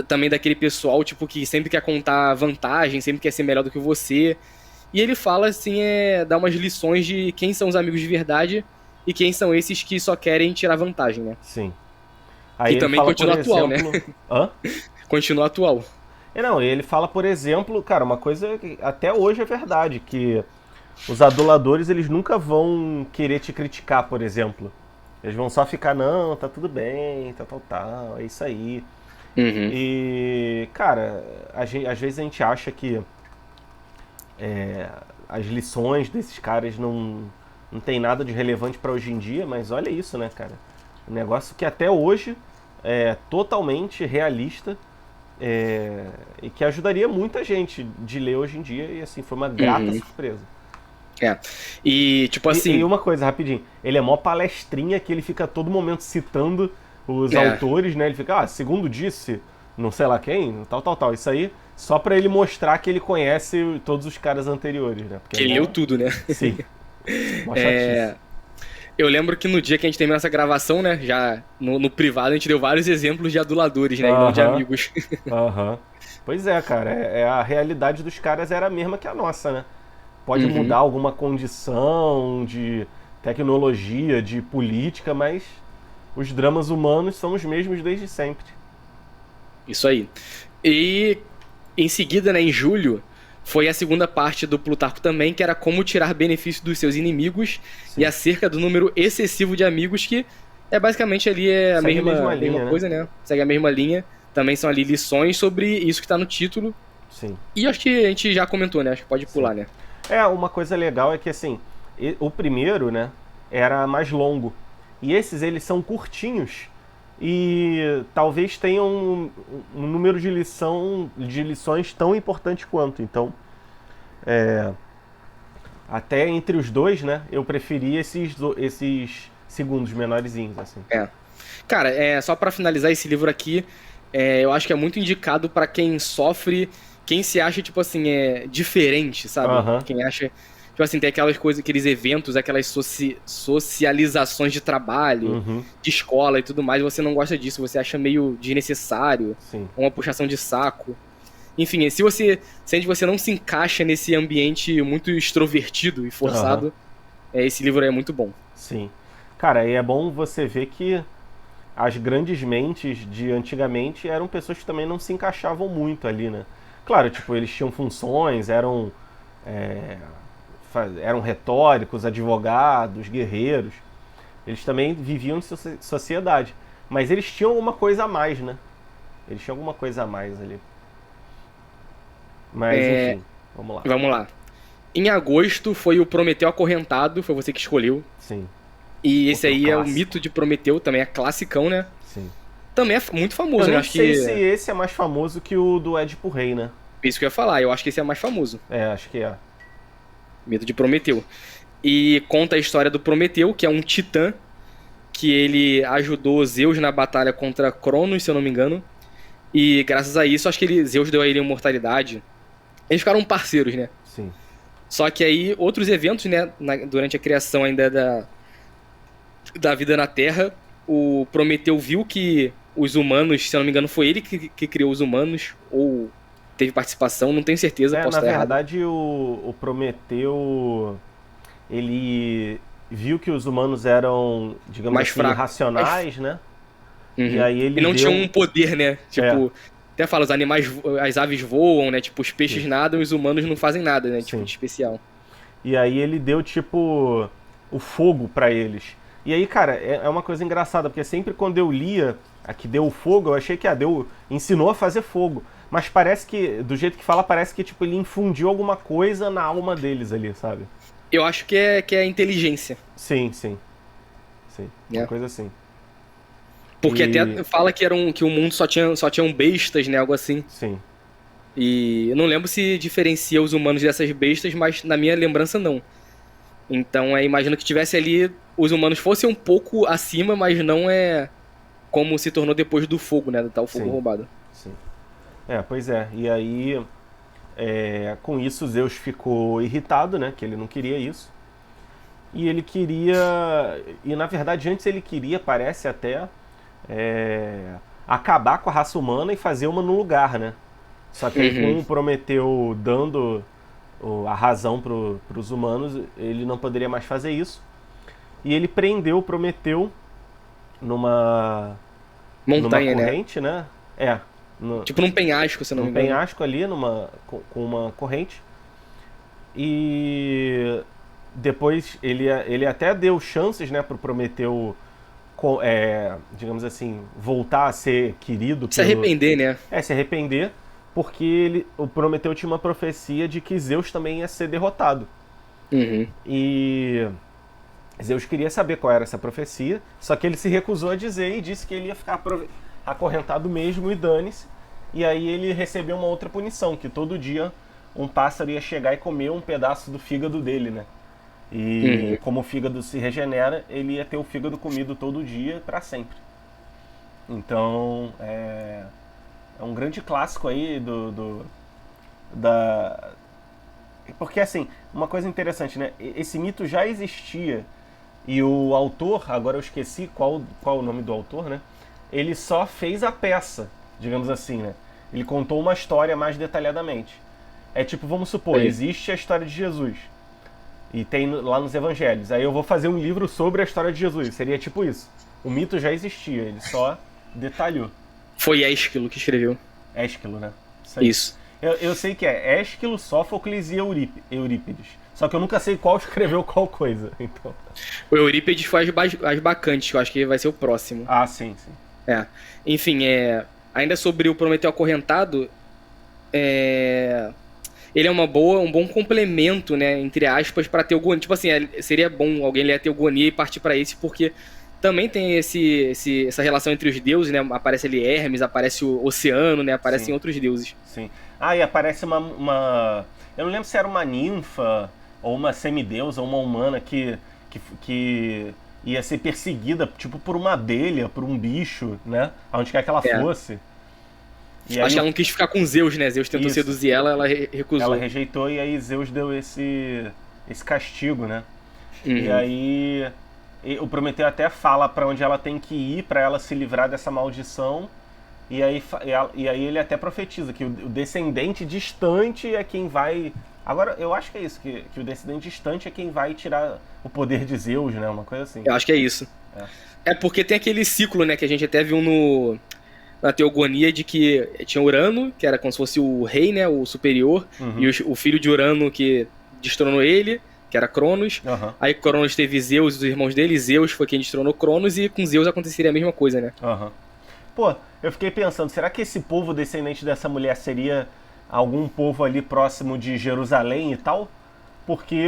também daquele pessoal, tipo, que sempre quer contar vantagem, sempre quer ser melhor do que você. E ele fala, assim, dá umas lições de quem são os amigos de verdade e quem são esses que só querem tirar vantagem, né? Sim. Aí e também continua atual, né? Continua atual. Ele fala, por exemplo, cara, uma coisa que até hoje é verdade, que os aduladores, eles nunca vão querer te criticar, por exemplo. Eles vão só ficar, não, tá tudo bem, tal, é isso aí. E, cara, às vezes a gente acha que as lições desses caras não tem nada de relevante pra hoje em dia, mas olha isso, né, cara? Um negócio que até hoje é totalmente realista e que ajudaria muita gente de ler hoje em dia, e assim, foi uma grata surpresa. E tipo assim... E uma coisa, rapidinho, ele é mó palestrinha que ele fica a todo momento citando os autores, né? Ele fica, segundo disse, não sei lá quem, tal. Isso aí, só pra ele mostrar que ele conhece todos os caras anteriores, né? Porque ele leu tudo, né? Sim. Mó chatice. Eu lembro que no dia que a gente terminou essa gravação, né? Já no privado, a gente deu vários exemplos de aduladores, né? E não de amigos. Pois é, cara. A realidade dos caras era a mesma que a nossa, né? Pode mudar alguma condição de tecnologia, de política, mas os dramas humanos são os mesmos desde sempre. Isso aí. E em seguida, né, em julho, foi a segunda parte do Plutarco também, que era como tirar benefício dos seus inimigos e acerca do número excessivo de amigos, que Basicamente ali é a Segue a mesma mesma linha, coisa, né? Segue a mesma linha. Também são ali lições sobre isso que tá no título. Sim, E acho que a gente já comentou, né? Acho que pode sim. pular, né? Uma coisa legal é que, assim, o primeiro, né, era mais longo. E esses, eles são curtinhos. E talvez tenham um número de lições tão importante quanto. Então, até entre os dois, né, eu preferi esses segundos menorzinhos, assim. É. Cara, só pra finalizar esse livro aqui, eu acho que é muito indicado pra quem sofre, quem se acha, tipo assim, diferente, sabe? Aham. Quem acha, tipo assim, tem aquelas coisas, aqueles eventos, aquelas socializações de trabalho, Uhum. de escola e tudo mais, você não gosta disso, você acha meio desnecessário, Sim. uma puxação de saco. Enfim, se você sente que você não se encaixa nesse ambiente muito extrovertido e forçado, esse livro é muito bom. Sim. Cara, e é bom você ver que as grandes mentes de antigamente eram pessoas que também não se encaixavam muito ali, né? Claro, tipo, eles tinham funções, é, eram retóricos, advogados, guerreiros. Eles também viviam em sociedade. Mas eles tinham alguma coisa a mais, né? Eles tinham alguma coisa a mais ali. Mas, É, enfim, vamos lá. Vamos lá. Em agosto foi o Prometeu Acorrentado, foi você que escolheu. Sim, E esse outro aí é o clássico. Mito de Prometeu, também é classicão, né? Sim. Também é muito Eu famoso, né? nem Acho sei que. se esse é mais famoso que o do Édipo Rei, né? Isso que eu ia falar, eu acho que esse é mais famoso. Acho que é. Mito de Prometeu. E conta a história do Prometeu, que é um titã que ele ajudou Zeus na batalha contra Cronos, se eu não me engano. E graças a isso, acho que Zeus deu a ele imortalidade. Eles ficaram parceiros, né? Sim. Só que aí, outros eventos, né? Durante a criação ainda da vida na Terra, o Prometeu viu que os humanos, se eu não me engano, foi ele que criou os humanos, ou teve participação, não tenho certeza, posso Na estar errado. verdade, o Prometeu, ele viu que os humanos eram, digamos Mais assim, fraco. irracionais, né? E Uhum. aí E ele não tinha deu. um poder, né? Tipo, até fala, os animais, as aves voam, né? Tipo, os peixes Sim, nadam e os humanos não fazem nada, né? Tipo, sim. de especial. E aí ele deu, tipo, o fogo pra eles. E aí, cara, é uma coisa engraçada, porque sempre quando eu lia a que deu o fogo, eu achei que ensinou a fazer fogo. Mas parece que, do jeito que fala, parece que tipo, ele infundiu alguma coisa na alma deles ali, sabe? Eu acho que é inteligência, Sim, sim. Sim, uma né? coisa assim. Porque E. até fala que o mundo só tinham bestas, né? Algo assim. Sim. E eu não lembro se diferencia os humanos dessas bestas, mas na minha lembrança não. Então imagino que tivesse ali, os humanos fossem um pouco acima, mas não é como se tornou depois do fogo, né? Do tal fogo Sim. roubado. Sim. Pois é. E aí, com isso, Zeus ficou irritado, né? Que ele não queria isso. E ele queria. E na verdade, antes ele queria, parece até, acabar com a raça humana e fazer uma no lugar, né? Só que aí, com Uhum. o Prometeu dando a razão para os humanos, ele não poderia mais fazer isso. E ele prendeu o Prometeu numa Montanha, né? corrente, né? No, Tipo num penhasco, se eu não num me engano. penhasco ali, com uma corrente. E depois ele até deu chances, né, pro Prometeu, digamos assim, voltar a ser querido Se arrepender, né? se arrepender, porque o Prometeu tinha uma profecia de que Zeus também ia ser derrotado. Uhum. E Zeus queria saber qual era essa profecia, só que ele se recusou a dizer e disse que ele ia ficar acorrentado mesmo e dane-se. E aí ele recebeu uma outra punição, que todo dia um pássaro ia chegar e comer um pedaço do fígado dele, né? E Uhum. como o fígado se regenera, ele ia ter o fígado comido todo dia para sempre. Então, é um grande clássico aí da... Porque, assim, uma coisa interessante, né? Esse mito já existia e o autor, agora eu esqueci qual o nome do autor, né? Ele só fez a peça, digamos assim, né? Ele contou uma história mais detalhadamente. É tipo, vamos supor, Aí. existe a história de Jesus. E tem lá nos evangelhos. Aí eu vou fazer um livro sobre a história de Jesus. Seria tipo isso. O mito já existia, ele só detalhou. Foi Ésquilo que escreveu. Ésquilo, né? Isso aí. Isso. Eu sei que é Ésquilo, Sófocles e Eurípides. Só que eu nunca sei qual escreveu qual coisa, então... O Eurípides foi as Bacantes, que eu acho que vai ser o próximo. Ah, sim. Enfim, ainda sobre o Prometeu Acorrentado, ele é um bom complemento, né, entre aspas, pra Teogonia. Tipo assim, seria bom alguém ler a Teogonia e partir pra esse, porque também tem essa relação entre os deuses, né? Aparece ali Hermes, aparece o oceano, né? Aparecem outros deuses. Sim. Ah, e aparece uma... Eu não lembro se era uma ninfa, ou uma semideusa, ou uma humana que ia ser perseguida, tipo, por uma abelha, por um bicho, né? Aonde quer que ela fosse. E acho que ela não quis ficar com Zeus, né? Zeus tentou seduzir ela recusou. Ela rejeitou e aí Zeus deu esse castigo, né? Uhum. E aí o Prometeu até fala pra onde ela tem que ir pra ela se livrar dessa maldição. E aí ele até profetiza que o descendente distante é quem vai... Agora, eu acho que é isso, que o descendente distante é quem vai tirar o poder de Zeus, né? Uma coisa assim. Eu acho que é isso. É porque tem aquele ciclo, né? Que a gente até viu na Teogonia de que tinha Urano, que era como se fosse o rei, né? O superior. Uhum. E o filho de Urano que destronou ele, que era Cronos. Uhum. Aí Cronos teve Zeus e os irmãos dele. Zeus foi quem destronou Cronos. E com Zeus aconteceria a mesma coisa, né? Uhum. Pô, eu fiquei pensando, será que esse povo descendente dessa mulher seria algum povo ali próximo de Jerusalém e tal? Porque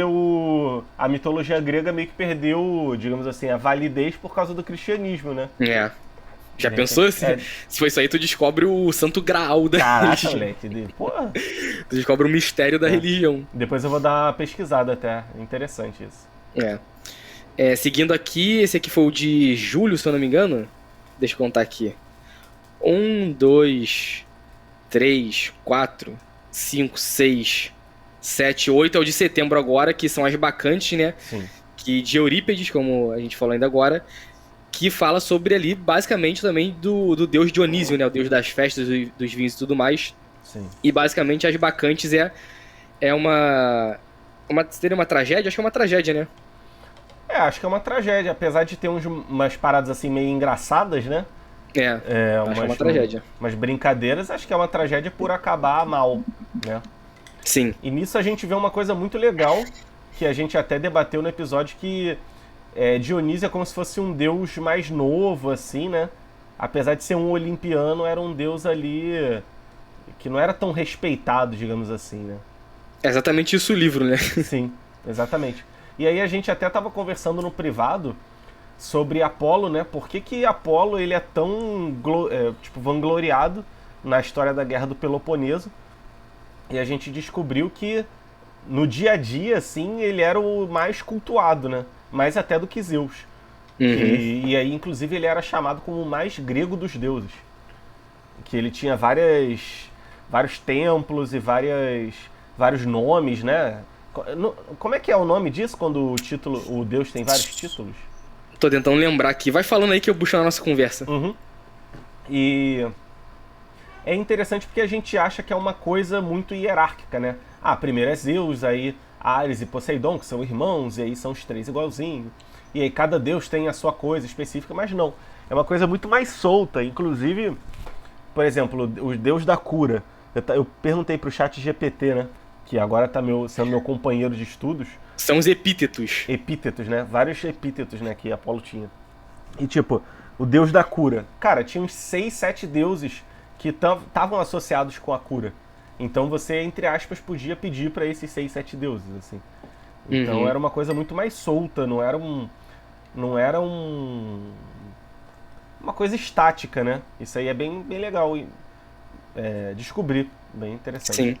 a mitologia grega meio que perdeu, digamos assim, a validez por causa do cristianismo, né? Já pensou? Se foi isso aí, tu descobre o santo graal da Caraca, moleque. Porra. Tu descobre o mistério da religião. Depois eu vou dar uma pesquisada até. Interessante isso. Seguindo aqui, esse aqui foi o de julho, se eu não me engano. Deixa eu contar aqui. 1, 2, 3, 4, 5, 6, 7, 8 é o de setembro agora, que são as Bacantes, né? Sim. Que de Eurípides, como a gente falou ainda agora, que fala sobre ali, basicamente, também do deus Dionísio, né? O deus das festas, dos vinhos e tudo mais. Sim. E basicamente as Bacantes seria uma tragédia? Acho que é uma tragédia, né? Acho que é uma tragédia, apesar de ter umas paradas assim meio engraçadas, né? Acho que é uma tragédia. Umas brincadeiras, acho que é uma tragédia por acabar mal, né? Sim. E nisso a gente vê uma coisa muito legal, que a gente até debateu no episódio, que Dionísio é como se fosse um deus mais novo, assim, né? Apesar de ser um olimpiano, era um deus ali que não era tão respeitado, digamos assim, né? É exatamente isso o livro, né? Sim, exatamente. E aí a gente até estava conversando no privado sobre Apolo, né? Por que Apolo ele é tão vangloriado na história da Guerra do Peloponeso? E a gente descobriu que no dia a dia, assim, ele era o mais cultuado, né? Mais até do que Zeus. Uhum. E aí, inclusive, ele era chamado como o mais grego dos deuses. Que ele tinha vários templos e vários nomes, né? Como é que é o nome disso quando o deus tem vários títulos? Tô tentando lembrar aqui. Vai falando aí que eu busco na nossa conversa. Uhum. E é interessante porque a gente acha que é uma coisa muito hierárquica, né? Primeiro é Zeus, aí Ares e Poseidon, que são irmãos, e aí são os três igualzinhos. E aí cada deus tem a sua coisa específica, mas não. É uma coisa muito mais solta. Inclusive, por exemplo, o deus da cura. Eu perguntei pro chat GPT, né? Que agora tá sendo meu companheiro de estudos. São os epítetos. Epítetos, né? Vários epítetos, né? Que Apolo tinha. E tipo, o deus da cura. Cara, tinha uns 6, 7 deuses que estavam associados com a cura. Então você, entre aspas, podia pedir pra esses 6, 7 deuses, assim. Então era uma coisa muito mais solta, não era uma coisa estática, né? Isso aí é bem, bem legal descobrir. Bem interessante. Sim.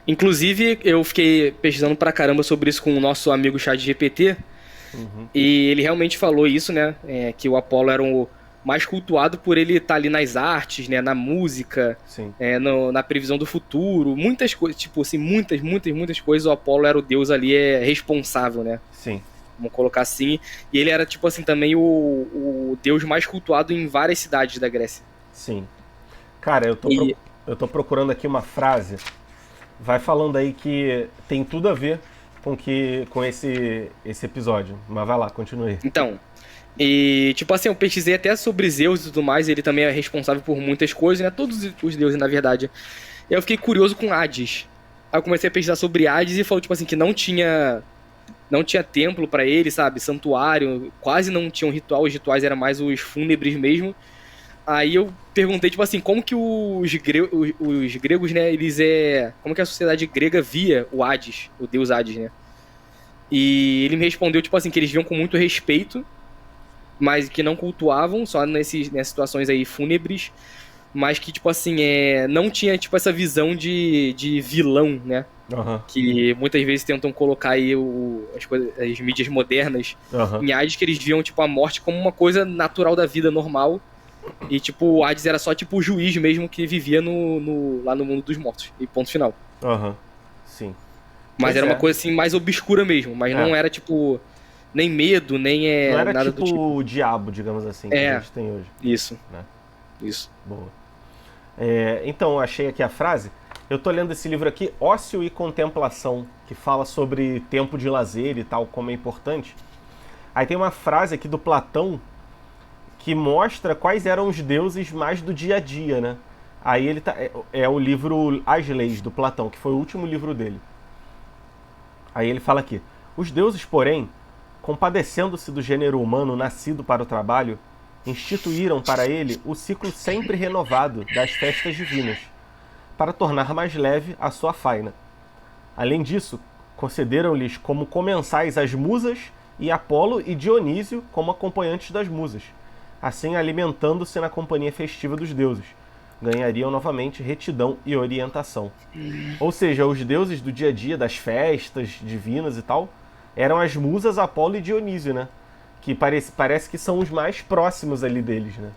Inclusive, eu fiquei pesquisando pra caramba sobre isso com o nosso amigo ChatGPT. E ele realmente falou isso, né? Que o Apolo era o mais cultuado por ele estar ali nas artes, né? Na música, na previsão do futuro. Muitas coisas, tipo assim, muitas coisas. O Apolo era o deus ali responsável, né? Sim. Vamos colocar assim. E ele era, tipo assim, também o deus mais cultuado em várias cidades da Grécia. Sim. Cara, eu tô procurando aqui uma frase. Vai falando aí que tem tudo a ver com esse episódio. Mas vai lá, continue. Então, e tipo assim, eu pesquisei até sobre Zeus e tudo mais. Ele também é responsável por muitas coisas, né? Todos os deuses, na verdade. E eu fiquei curioso com Hades. Aí eu comecei a pesquisar sobre Hades e falou, tipo assim, que não tinha não tinha templo pra ele, sabe? Santuário, quase não tinha um ritual, os rituais eram mais os fúnebres mesmo. Aí eu perguntei, tipo assim, como que os gregos, né, como que a sociedade grega via o Hades, o deus Hades, né? E ele me respondeu, tipo assim, que eles viam com muito respeito, mas que não cultuavam, só nessas situações aí fúnebres, mas que, tipo assim, não tinha, tipo, essa visão de vilão, né? Aham. Que muitas vezes tentam colocar aí as mídias modernas Aham. em Hades, que eles viam, tipo, a morte como uma coisa natural da vida, normal, e, tipo, o Hades era só, tipo, o juiz mesmo que vivia lá no mundo dos mortos, e ponto final. Aham. Sim. Mas Pois era uma é. coisa, assim, mais obscura mesmo, mas É. não era, tipo, nem medo, nem Não era nada do tipo tipo. o diabo, digamos assim, que a É, gente tem hoje. isso, Né? isso. Boa. Então, eu achei aqui a frase. Eu tô lendo esse livro aqui, Ócio e Contemplação, que fala sobre tempo de lazer e tal, como é importante. Aí tem uma frase aqui do Platão que mostra quais eram os deuses mais do dia a dia, né? Aí ele é o livro As Leis, do Platão, que foi o último livro dele. Aí ele fala aqui: os deuses, porém, compadecendo-se do gênero humano nascido para o trabalho, instituíram para ele o ciclo sempre renovado das festas divinas, para tornar mais leve a sua faina. Além disso, concederam-lhes como comensais as musas e Apolo e Dionísio como acompanhantes das musas, assim alimentando-se na companhia festiva dos deuses. Ganhariam novamente retidão e orientação. Ou seja, os deuses do dia a dia, das festas divinas e tal, eram as musas Apolo e Dionísio, né? Que parece que são os mais próximos ali deles, né?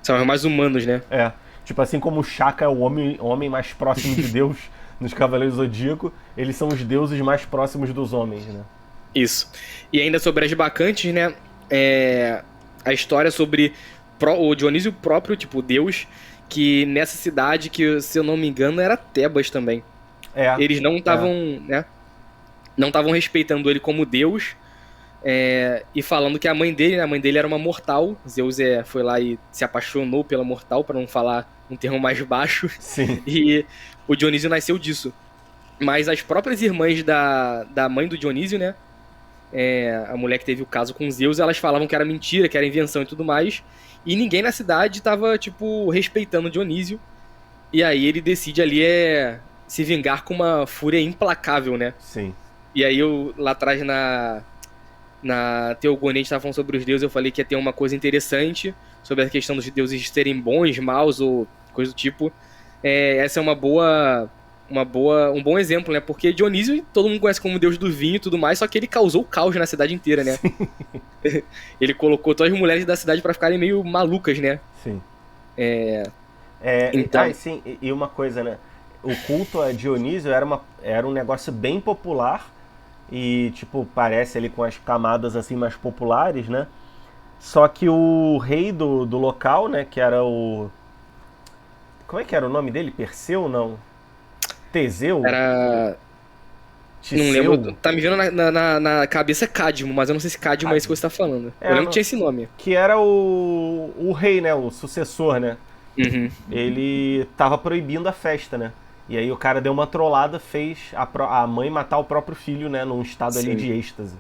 São os mais humanos, né? É. Tipo assim como o Shaka é o homem mais próximo de Deus nos Cavaleiros do Zodíaco, eles são os deuses mais próximos dos homens, né? Isso. E ainda sobre as bacantes, né? A história sobre o Dionísio próprio, tipo, Deus, que nessa cidade, que se eu não me engano, era Tebas também. Eles não estavam, né? Não estavam respeitando ele como Deus, e falando que a mãe dele, né, a mãe dele era uma mortal. Zeus foi lá e se apaixonou pela mortal, para não falar um termo mais baixo. Sim. E o Dionísio nasceu disso. Mas as próprias irmãs da mãe do Dionísio, né? A mulher que teve o caso com Zeus, elas falavam que era mentira, que era invenção e tudo mais. E ninguém na cidade tava, tipo, respeitando o Dionísio. E aí ele decide ali se vingar com uma fúria implacável, né? Sim. E aí lá atrás na Teogonia a gente tava falando sobre os deuses, eu falei que ia ter uma coisa interessante sobre a questão dos deuses serem bons, maus ou coisa do tipo. Essa é um bom exemplo, né? Porque Dionísio todo mundo conhece como deus do vinho e tudo mais, só que ele causou caos na cidade inteira, né? Ele colocou todas as mulheres da cidade pra ficarem meio malucas, né? Sim. Então... sim, e uma coisa, né? O culto a Dionísio era um negócio bem popular e, tipo, parece ali com as camadas assim mais populares, né? Só que o rei do local, né? Que era o... Como é que era o nome dele? Perseu, não? Teseu? Era... Tiseu? Não lembro. Tá me vindo na cabeça Cadmo, mas eu não sei se Cadmo é isso que você tá falando. Eu lembro que tinha esse nome. Que era o rei, né? O sucessor, né? Uhum. Ele tava proibindo a festa, né? E aí o cara deu uma trollada, fez a mãe matar o próprio filho, né? Num estado ali de êxtase.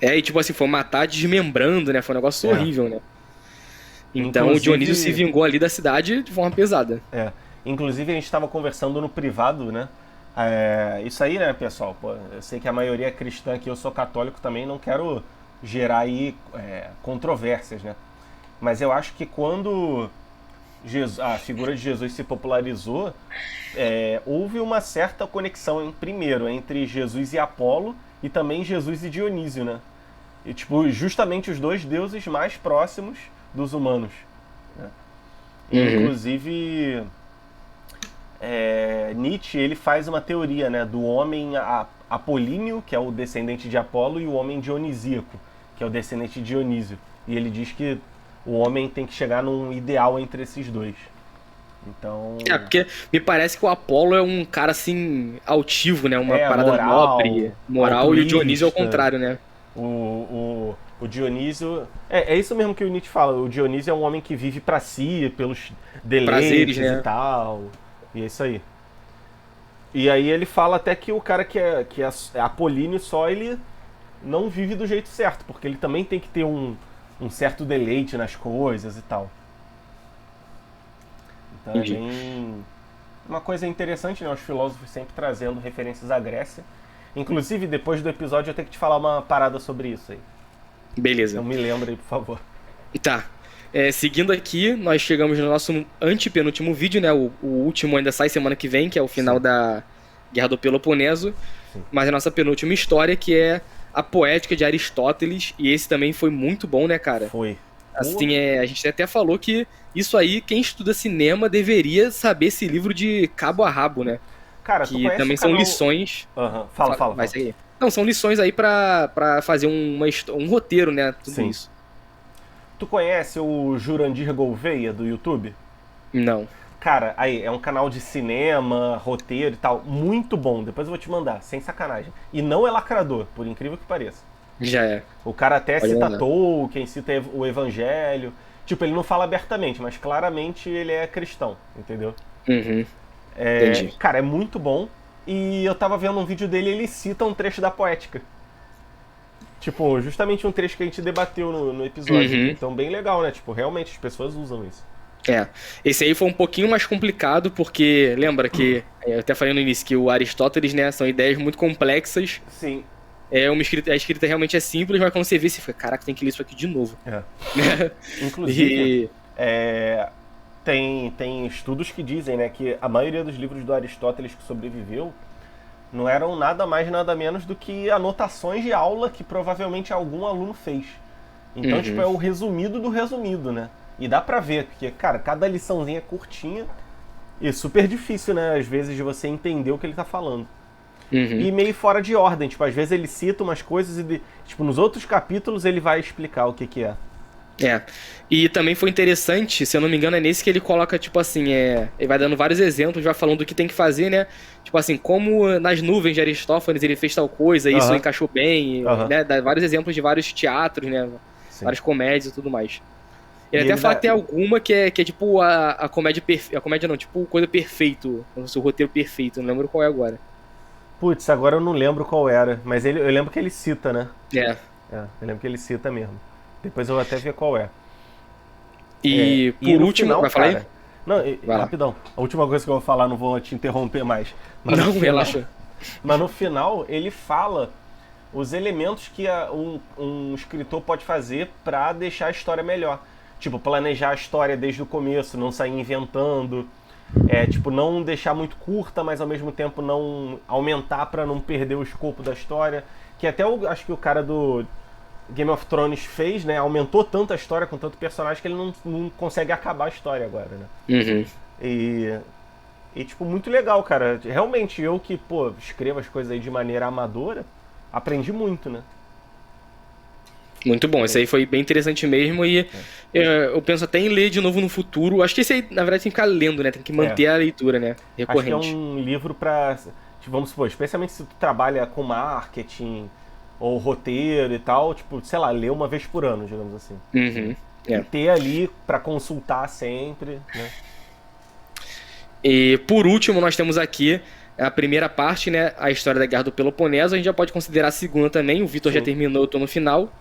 E tipo assim, foi matar desmembrando, né? Foi um negócio horrível, né? Então Inclusive, o Dionísio se vingou ali da cidade de forma pesada. Inclusive a gente tava conversando no privado, né? Isso aí, né, pessoal? Pô, eu sei que a maioria é cristã aqui, eu sou católico também, não quero gerar aí controvérsias, né? Mas eu acho que quando a figura de Jesus se popularizou, houve uma certa conexão, primeiro, entre Jesus e Apolo e também Jesus e Dionísio, né? E, tipo, justamente os dois deuses mais próximos dos humanos, né? Inclusive, Nietzsche, ele faz uma teoria, né, do homem apolíneo, que é o descendente de Apolo, e o homem dionisíaco, que é o descendente de Dionísio. E ele diz que o homem tem que chegar num ideal entre esses dois. Então... porque me parece que o Apolo é um cara, assim, altivo, né? Uma parada nobre, moral, altruísta. E o Dionísio é o contrário, né? O Dionísio... É isso mesmo que o Nietzsche fala. O Dionísio é um homem que vive pra si, pelos deleites, né? E tal. E é isso aí. E aí ele fala até que o cara que é apolíneo só, ele não vive do jeito certo, porque ele também tem que ter um certo deleite nas coisas e tal. Então Entendi. é bem... Uma coisa interessante, né? Os filósofos sempre trazendo referências à Grécia. Inclusive, depois do episódio eu tenho que te falar uma parada sobre isso aí. Beleza. Então me lembra aí, por favor. Tá. Seguindo aqui, nós chegamos no nosso antepenúltimo vídeo, né? O último ainda sai semana que vem, que é o final Sim. da Guerra do Peloponeso. Sim. Mas a nossa penúltima história, que é a Poética de Aristóteles. E esse também foi muito bom, né, cara? Foi. Assim, a gente até falou que isso aí, quem estuda cinema deveria saber esse livro de cabo a rabo, né? Cara, tu Que conhece também o são canal... lições. Aham. Fala. Vai seguir. Não, são lições aí pra fazer um roteiro, né? Tudo Sim. isso. Tu conhece o Jurandir Gouveia, do YouTube? Não. Cara, aí, é um canal de cinema, roteiro e tal, muito bom. Depois eu vou te mandar, sem sacanagem. E não é lacrador, por incrível que pareça. Já é. O cara até Pode cita mandar. Tolkien, cita o Evangelho. Tipo, ele não fala abertamente, mas claramente ele é cristão, entendeu? Uhum. É, Entendi. cara, é muito bom. E eu tava vendo um vídeo dele e ele cita um trecho da Poética. Tipo, justamente um trecho que a gente debateu no episódio. Uhum. Então, bem legal, né? Tipo, realmente as pessoas usam isso. Esse aí foi um pouquinho mais complicado, porque lembra que, eu até falei no início, que o Aristóteles, né, são ideias muito complexas. Sim. A escrita realmente é simples, mas quando você vê, você fica, caraca, tem que ler isso aqui de novo. É. Inclusive, E... tem estudos que dizem, né, que a maioria dos livros do Aristóteles que sobreviveu não eram nada mais nada menos do que anotações de aula que provavelmente algum aluno fez. Então, Uhum. tipo, é o resumido do resumido, né? E dá pra ver, porque, cara, cada liçãozinha é curtinha e super difícil, né, às vezes, de você entender o que ele tá falando. Uhum. E meio fora de ordem, tipo, às vezes ele cita umas coisas e, tipo, nos outros capítulos ele vai explicar o que é. E também foi interessante, se eu não me engano, é nesse que ele coloca, tipo assim, ele vai dando vários exemplos, vai falando do que tem que fazer, né? Tipo assim, como nas nuvens de Aristófanes ele fez tal coisa, isso Aham. encaixou bem, Aham. né? Dá vários exemplos de vários teatros, né? Sim. Várias comédias e tudo mais. E Ele até ele fala dá- que tem alguma que é tipo a comédia perfeita. A comédia não, tipo coisa perfeito. O roteiro perfeito, não lembro qual é agora. Putz, agora eu não lembro qual era, mas eu lembro que ele cita, né? É. Eu lembro que ele cita mesmo. Depois eu vou até ver qual é. E E por no último, final, vai falar aí? cara, não, Vai lá. rapidão. A última coisa que eu vou falar, não vou te interromper mais. Mas no Não, final- relaxa. Mas no final, ele fala os elementos que um escritor pode fazer pra deixar a história melhor. Tipo, planejar a história desde o começo, não sair inventando. Tipo, não deixar muito curta, mas ao mesmo tempo não aumentar pra não perder o escopo da história. Que até acho que o cara do Game of Thrones fez, né? Aumentou tanto a história com tanto personagem que ele não consegue acabar a história agora, né? Uhum. E, tipo, muito legal, cara. Realmente, eu que, pô, escrevo as coisas aí de maneira amadora, aprendi muito, né? Muito bom, esse aí foi bem interessante mesmo e eu penso até em ler de novo no futuro. Acho que esse aí, na verdade, tem que ficar lendo, né? Tem que manter a leitura, né? Acho que é Recorrente. um livro pra, tipo, vamos supor, especialmente se tu trabalha com marketing ou roteiro e tal, tipo, sei lá, ler uma vez por ano, digamos assim. Uhum. E ter ali pra consultar sempre, né? E por último, nós temos aqui a primeira parte, né? A história da Guerra do Peloponeso. A gente já pode considerar a segunda também. O Vitor já Sim. terminou, eu tô no final.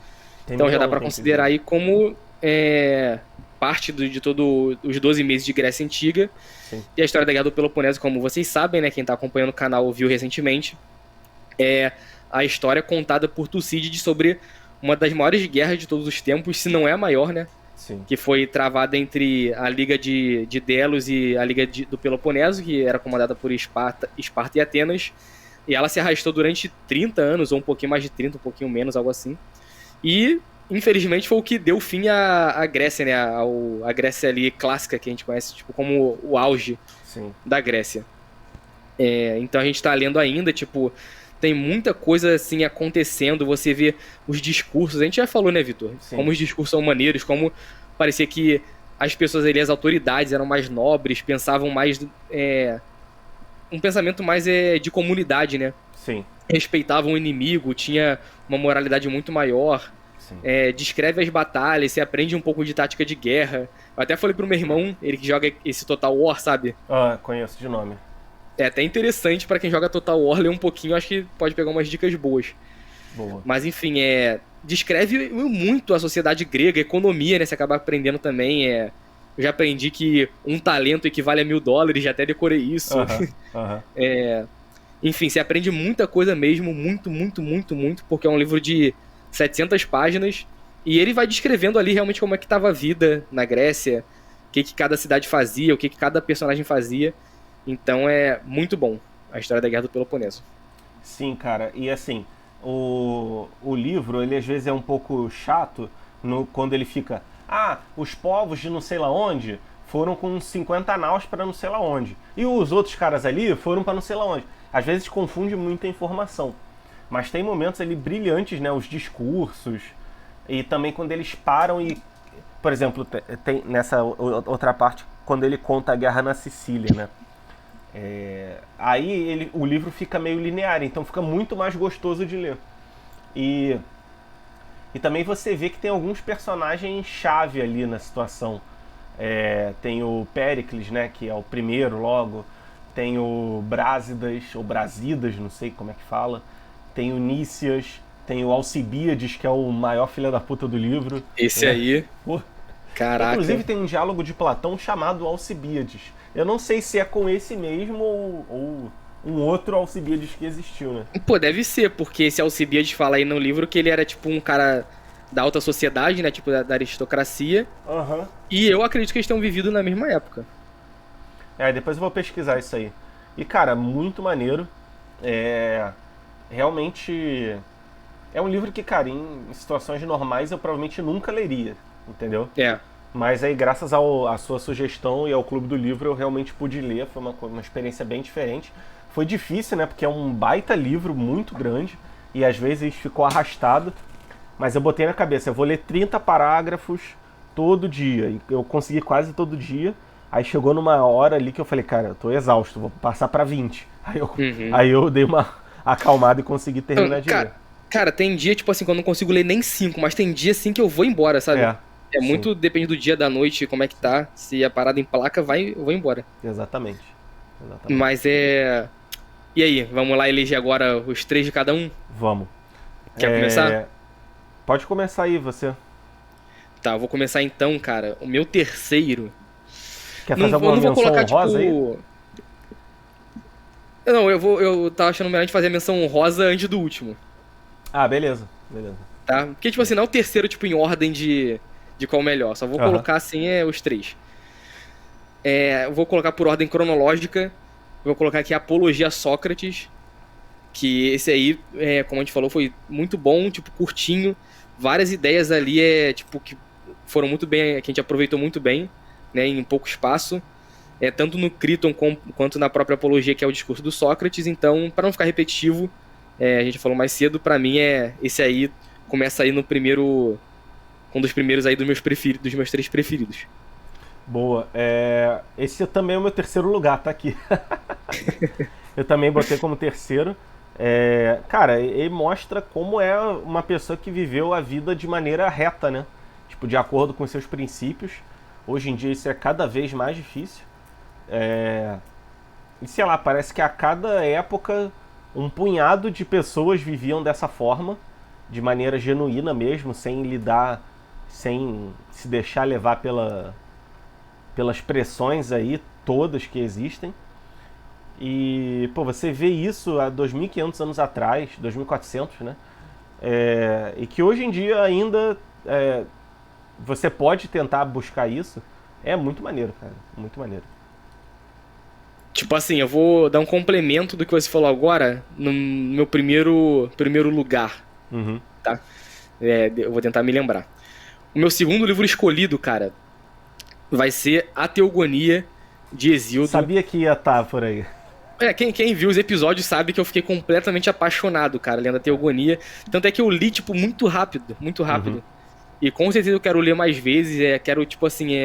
Então já dá pra considerar aí como parte de todo os 12 meses de Grécia Antiga. Sim. E a história da Guerra do Peloponeso, como vocês sabem, né? Quem tá acompanhando o canal viu recentemente. É a história contada por Tucídides sobre uma das maiores guerras de todos os tempos, se não é a maior, né? Sim. Que foi travada entre a Liga de Delos e a Liga do Peloponeso, que era comandada por Esparta e Atenas. E ela se arrastou durante 30 anos, ou um pouquinho mais de 30, um pouquinho menos, algo assim. E, infelizmente, foi o que deu fim à Grécia, né? A Grécia ali clássica, que a gente conhece tipo, como o auge Sim. da Grécia. Então a gente tá lendo ainda, tipo, tem muita coisa assim acontecendo, você vê os discursos, a gente já falou, né, Vitor? Sim. Como os discursos são maneiros, como parecia que as pessoas ali, as autoridades eram mais nobres, pensavam mais... um pensamento mais de comunidade, né? Sim. Respeitavam o inimigo, tinha uma moralidade muito maior. Sim. Descreve as batalhas, você aprende um pouco de tática de guerra. Eu até falei pro meu irmão, ele que joga esse Total War, sabe? Ah, conheço de nome. É até interessante pra quem joga Total War ler um pouquinho, acho que pode pegar umas dicas boas. Boa. Mas, enfim, descreve muito a sociedade grega, a economia, né? Você acaba aprendendo também. Eu já aprendi que um talento equivale a $1.000, já até decorei isso. Enfim, você aprende muita coisa mesmo, muito, muito, muito, muito, porque é um livro de 700 páginas e ele vai descrevendo ali realmente como é que estava a vida na Grécia, o que cada cidade fazia, o que cada personagem fazia. Então é muito bom a história da Guerra do Peloponeso. Sim, cara, e assim, o livro, ele às vezes é um pouco chato quando ele fica, os povos de não sei lá onde foram com 50 naus para não sei lá onde, e os outros caras ali foram para não sei lá onde. Às vezes confunde muita informação, mas tem momentos ali brilhantes, né, os discursos, e também quando eles param e, por exemplo, tem nessa outra parte, quando ele conta a guerra na Sicília, né, aí o livro fica meio linear, então fica muito mais gostoso de ler. E também você vê que tem alguns personagens-chave ali na situação. Tem o Péricles, né, que é o primeiro logo. Tem o Brásidas, ou Brasidas, não sei como é que fala. Tem o Nícias. Tem o Alcibíades, que é o maior filho da puta do livro. Esse aí... Pô. Caraca. Inclusive tem um diálogo de Platão chamado Alcibíades. Eu não sei se é com esse mesmo ou um outro Alcibíades que existiu, né? Pô, deve ser, porque esse Alcibíades fala aí no livro que ele era tipo um cara da alta sociedade, né? Tipo da aristocracia. E eu acredito que eles tenham vivido na mesma época. Depois eu vou pesquisar isso aí. E, cara, muito maneiro. Realmente é um livro que, cara, em situações normais eu provavelmente nunca leria, entendeu? Mas aí, graças à sua sugestão e ao Clube do Livro, eu realmente pude ler. Foi uma experiência bem diferente. Foi difícil, né? Porque é um baita livro muito grande e às vezes ficou arrastado. Mas eu botei na cabeça, eu vou ler 30 parágrafos todo dia. Eu consegui quase todo dia. Aí chegou numa hora ali que eu falei, cara, eu tô exausto, vou passar pra 20. Aí eu dei uma acalmada e consegui terminar de ler. Cara, tem dia, tipo assim, que eu não consigo ler nem 5, mas tem dia, assim, que eu vou embora, sabe? Muito, depende do dia, da noite, como é que tá. Se a parada em placa, eu vou embora. Exatamente. Mas E aí, vamos lá eleger agora os 3 de cada um? Vamos. Quer começar? Pode começar aí, você. Tá, eu vou começar então, cara. O meu terceiro... Quer fazer alguma menção honrosa aí? Não, eu tava achando melhor a gente fazer a menção honrosa antes do último. Beleza. Tá? Porque, tipo assim, não é o terceiro, tipo, em ordem de qual melhor. Só vou colocar, assim, os 3. Eu vou colocar por ordem cronológica. Vou colocar aqui Apologia a Sócrates. Que esse aí, como a gente falou, foi muito bom, tipo, curtinho. Várias ideias ali, tipo, que foram muito bem, que a gente aproveitou muito bem, né, em pouco espaço. Tanto no Criton quanto na própria Apologia, que é o discurso do Sócrates. Então, para não ficar repetitivo, a gente falou mais cedo, pra mim esse aí começa aí no primeiro, um dos primeiros aí dos meus 3 preferidos. Boa. Esse também é o meu terceiro lugar, tá aqui. Eu também botei como terceiro. Cara, ele mostra como é uma pessoa que viveu a vida de maneira reta, né? Tipo, de acordo com seus princípios. Hoje em dia isso é cada vez mais difícil. E sei lá, parece que a cada época um punhado de pessoas viviam dessa forma, de maneira genuína mesmo, sem se deixar levar pelas pressões aí todas que existem. E, pô, você vê isso há 2.500 anos atrás, 2.400, né? E que hoje em dia ainda você pode tentar buscar isso. É muito maneiro, cara. Muito maneiro. Tipo assim, eu vou dar um complemento do que você falou agora no meu primeiro lugar. Tá? Eu vou tentar me lembrar. O meu segundo livro escolhido, cara, vai ser A Teogonia, de Hesíodo. Sabia que ia estar por aí. Quem viu os episódios sabe que eu fiquei completamente apaixonado, cara, lendo A Teogonia. Tanto é que eu li, tipo, muito rápido. E com certeza eu quero ler mais vezes, quero, tipo assim,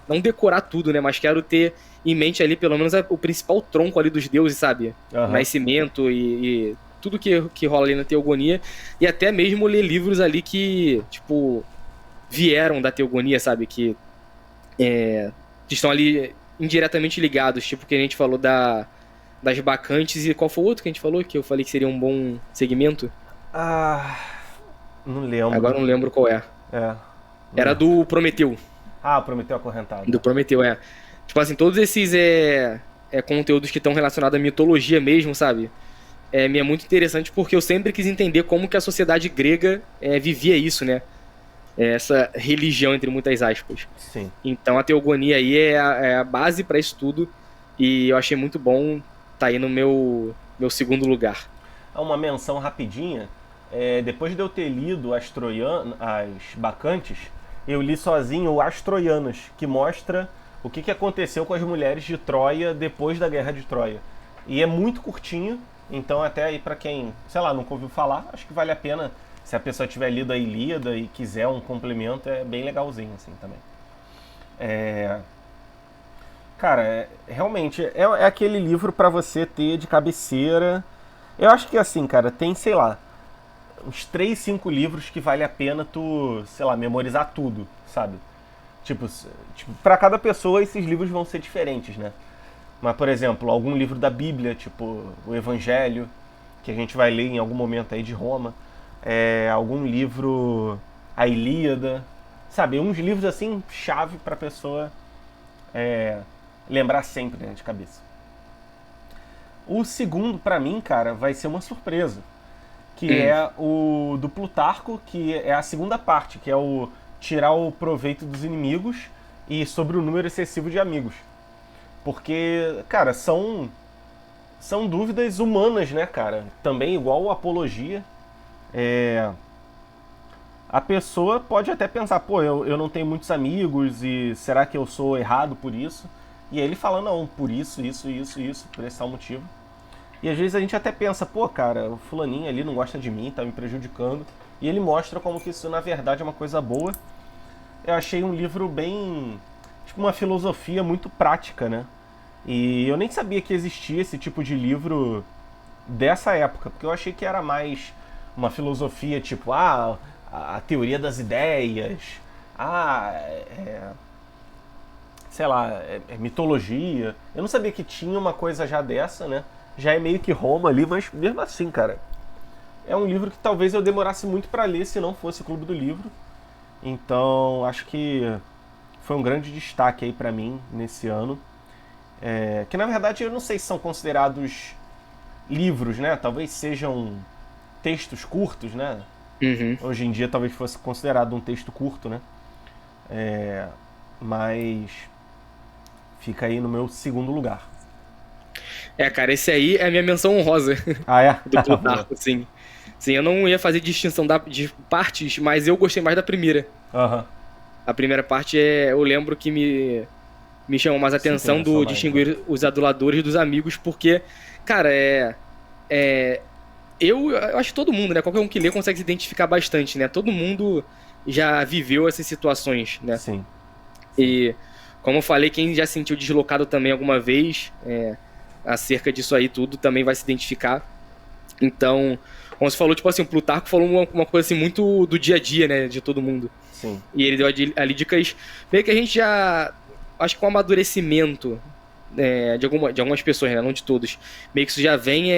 não decorar tudo, né, mas quero ter em mente ali, pelo menos, o principal tronco ali dos deuses, sabe? Nascimento e tudo que rola ali na Teogonia. E até mesmo ler livros ali que, tipo, vieram da Teogonia, sabe? Que estão ali indiretamente ligados, tipo, que a gente falou das Bacantes. E qual foi o outro que a gente falou que eu falei que seria um bom segmento? Ah, não lembro. Agora eu não lembro qual é. É. Era do Prometeu. Ah, Prometeu Acorrentado. Do Prometeu, é. Tipo assim, todos esses conteúdos que estão relacionados à mitologia mesmo, sabe? Me é muito interessante porque eu sempre quis entender como que a sociedade grega vivia isso, né? Essa religião, entre muitas aspas. Sim. Então a teogonia aí é a base para isso tudo. E eu achei muito bom tá aí no meu segundo lugar. Uma menção rapidinha. Depois de eu ter lido as Bacantes, eu li sozinho As Troianas, que mostra o que aconteceu com as mulheres de Troia depois da Guerra de Troia. E é muito curtinho, então até aí pra quem, sei lá, nunca ouviu falar, acho que vale a pena. Se a pessoa tiver lido a Ilíada e quiser um complemento, é bem legalzinho assim também. Cara, realmente, é aquele livro pra você ter de cabeceira. Eu acho que assim, cara, tem, sei lá, uns 3, 5 livros que vale a pena tu, sei lá, memorizar tudo, sabe? Tipo, pra cada pessoa esses livros vão ser diferentes, né? Mas, por exemplo, algum livro da Bíblia, tipo o Evangelho, que a gente vai ler em algum momento aí de Roma. Algum livro, a Ilíada, sabe? Uns livros assim, chave pra pessoa lembrar sempre, né, de cabeça. O segundo, pra mim, cara, vai ser uma surpresa. Que é o do Plutarco, que é a segunda parte, que é o tirar o proveito dos inimigos e sobre o número excessivo de amigos. Porque, cara, são dúvidas humanas, né, cara? Também igual apologia. A pessoa pode até pensar, pô, eu não tenho muitos amigos e será que eu sou errado por isso? E aí ele fala, não, por isso, por esse tal motivo. E às vezes a gente até pensa, pô, cara, o fulaninho ali não gosta de mim, tá me prejudicando. E ele mostra como que isso na verdade é uma coisa boa. Eu achei um livro bem, tipo, uma filosofia muito prática, né? E eu nem sabia que existia esse tipo de livro dessa época, porque eu achei que era mais uma filosofia tipo, a teoria das ideias, sei lá, mitologia. Eu não sabia que tinha uma coisa já dessa, né? Já é meio que Roma ali, mas mesmo assim, cara, é um livro que talvez eu demorasse muito pra ler se não fosse o Clube do Livro. Então, acho que foi um grande destaque aí pra mim nesse ano. Que na verdade eu não sei se são considerados livros, né? Talvez sejam textos curtos, né? Uhum. Hoje em dia talvez fosse considerado um texto curto, né? Mas fica aí no meu segundo lugar. Cara, esse aí é a minha menção honrosa Ah, é? do Plutarco, sim. Sim, eu não ia fazer distinção de partes, mas eu gostei mais da primeira. Aham. A primeira parte eu lembro que me chamou mais a atenção do distinguir os aduladores dos amigos, porque, cara, eu acho que todo mundo, né? Qualquer um que lê consegue se identificar bastante, né? Todo mundo já viveu essas situações, né? Sim. E, como eu falei, quem já sentiu deslocado também alguma vez acerca disso aí tudo também vai se identificar. Então, como você falou, tipo assim, o Plutarco falou uma coisa assim muito do dia a dia, né? De todo mundo. Sim. E ele deu ali dicas meio que a gente já... Acho que com o amadurecimento de algumas pessoas, né? Não de todos. Meio que isso já vem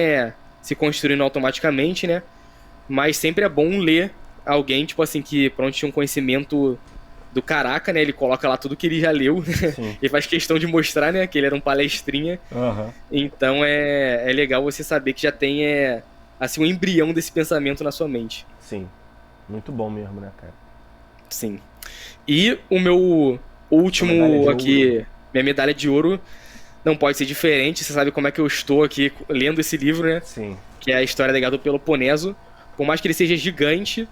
se construindo automaticamente, né? Mas sempre é bom ler alguém, tipo assim, que pronto tinha um conhecimento do caraca, né? Ele coloca lá tudo que ele já leu. Ele faz questão de mostrar, né? Que ele era um palestrinha. Uhum. Então é legal você saber que já tem assim, um embrião desse pensamento na sua mente. Sim. Muito bom mesmo, né, cara? Sim. E o meu último aqui, minha medalha de ouro, não pode ser diferente. Você sabe como é que eu estou aqui lendo esse livro, né? Sim. Que é a história da Guerra do Peloponeso. Por mais que ele seja gigante,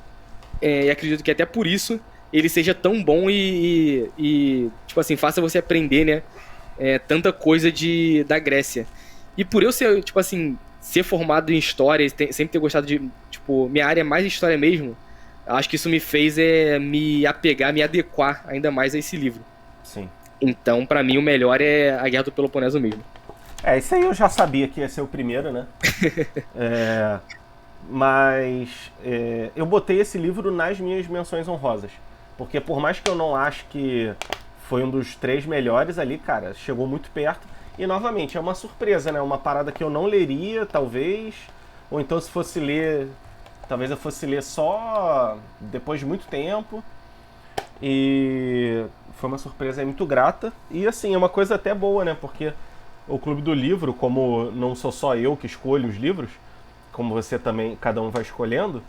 e acredito que até por isso ele seja tão bom e tipo assim, faça você aprender, né? Tanta coisa da Grécia. E por eu ser, tipo assim, ser formado em história, sempre ter gostado de, tipo, minha área é mais história mesmo, acho que isso me fez me apegar, me adequar ainda mais a esse livro. Sim. Então, pra mim, o melhor é a Guerra do Peloponeso mesmo. Isso aí eu já sabia que ia ser o primeiro, né? Mas eu botei esse livro nas minhas menções honrosas. Porque por mais que eu não ache que foi um dos 3 melhores ali, cara, chegou muito perto. E novamente, é uma surpresa, né? Uma parada que eu não leria, talvez. Ou então se fosse ler, Talvez eu fosse ler só depois de muito tempo. E foi uma surpresa aí muito grata. E assim, é uma coisa até boa, né? Porque o Clube do Livro, como não sou só eu que escolho os livros, como você também, cada um vai escolhendo,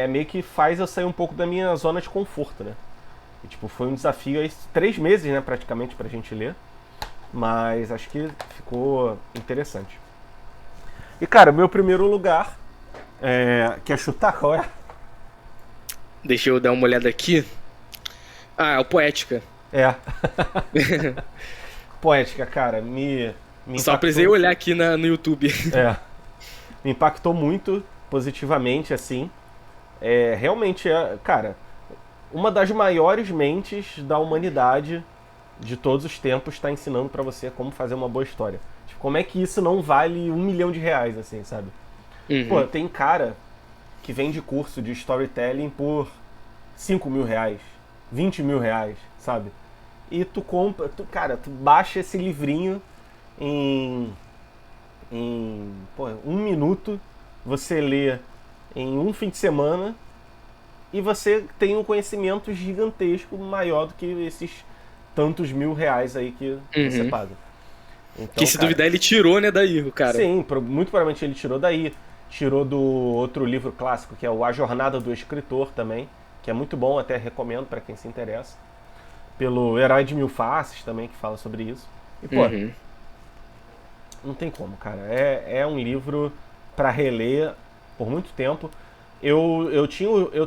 meio que faz eu sair um pouco da minha zona de conforto, né? E, tipo, foi um desafio aí, 3 meses, né, praticamente, pra gente ler. Mas acho que ficou interessante. E, cara, meu primeiro lugar, quer chutar qual é? Deixa eu dar uma olhada aqui. Ah, é o Poética. É. Poética, cara, me Só impactou. precisei olhar aqui no YouTube. Me impactou muito positivamente, assim. Realmente cara, uma das maiores mentes da humanidade de todos os tempos está ensinando pra você como fazer uma boa história. Tipo, como é que isso não vale R$1 milhão, assim, sabe? Uhum. Pô, tem cara que vende curso de storytelling por R$5 mil, R$20 mil, sabe? E tu compra, tu baixa esse livrinho em 1 minuto, você lê em um fim de semana e você tem um conhecimento gigantesco maior do que esses tantos R$1.000 aí que você paga. Então, que se duvidar ele tirou, né, daí, o cara. Sim, muito provavelmente ele tirou daí. Tirou do outro livro clássico, que é o A Jornada do Escritor também, que é muito bom, até recomendo pra quem se interessa. Pelo Herói de Mil Faces também, que fala sobre isso. E, pô, não tem como, cara. É um livro pra reler por muito tempo. Eu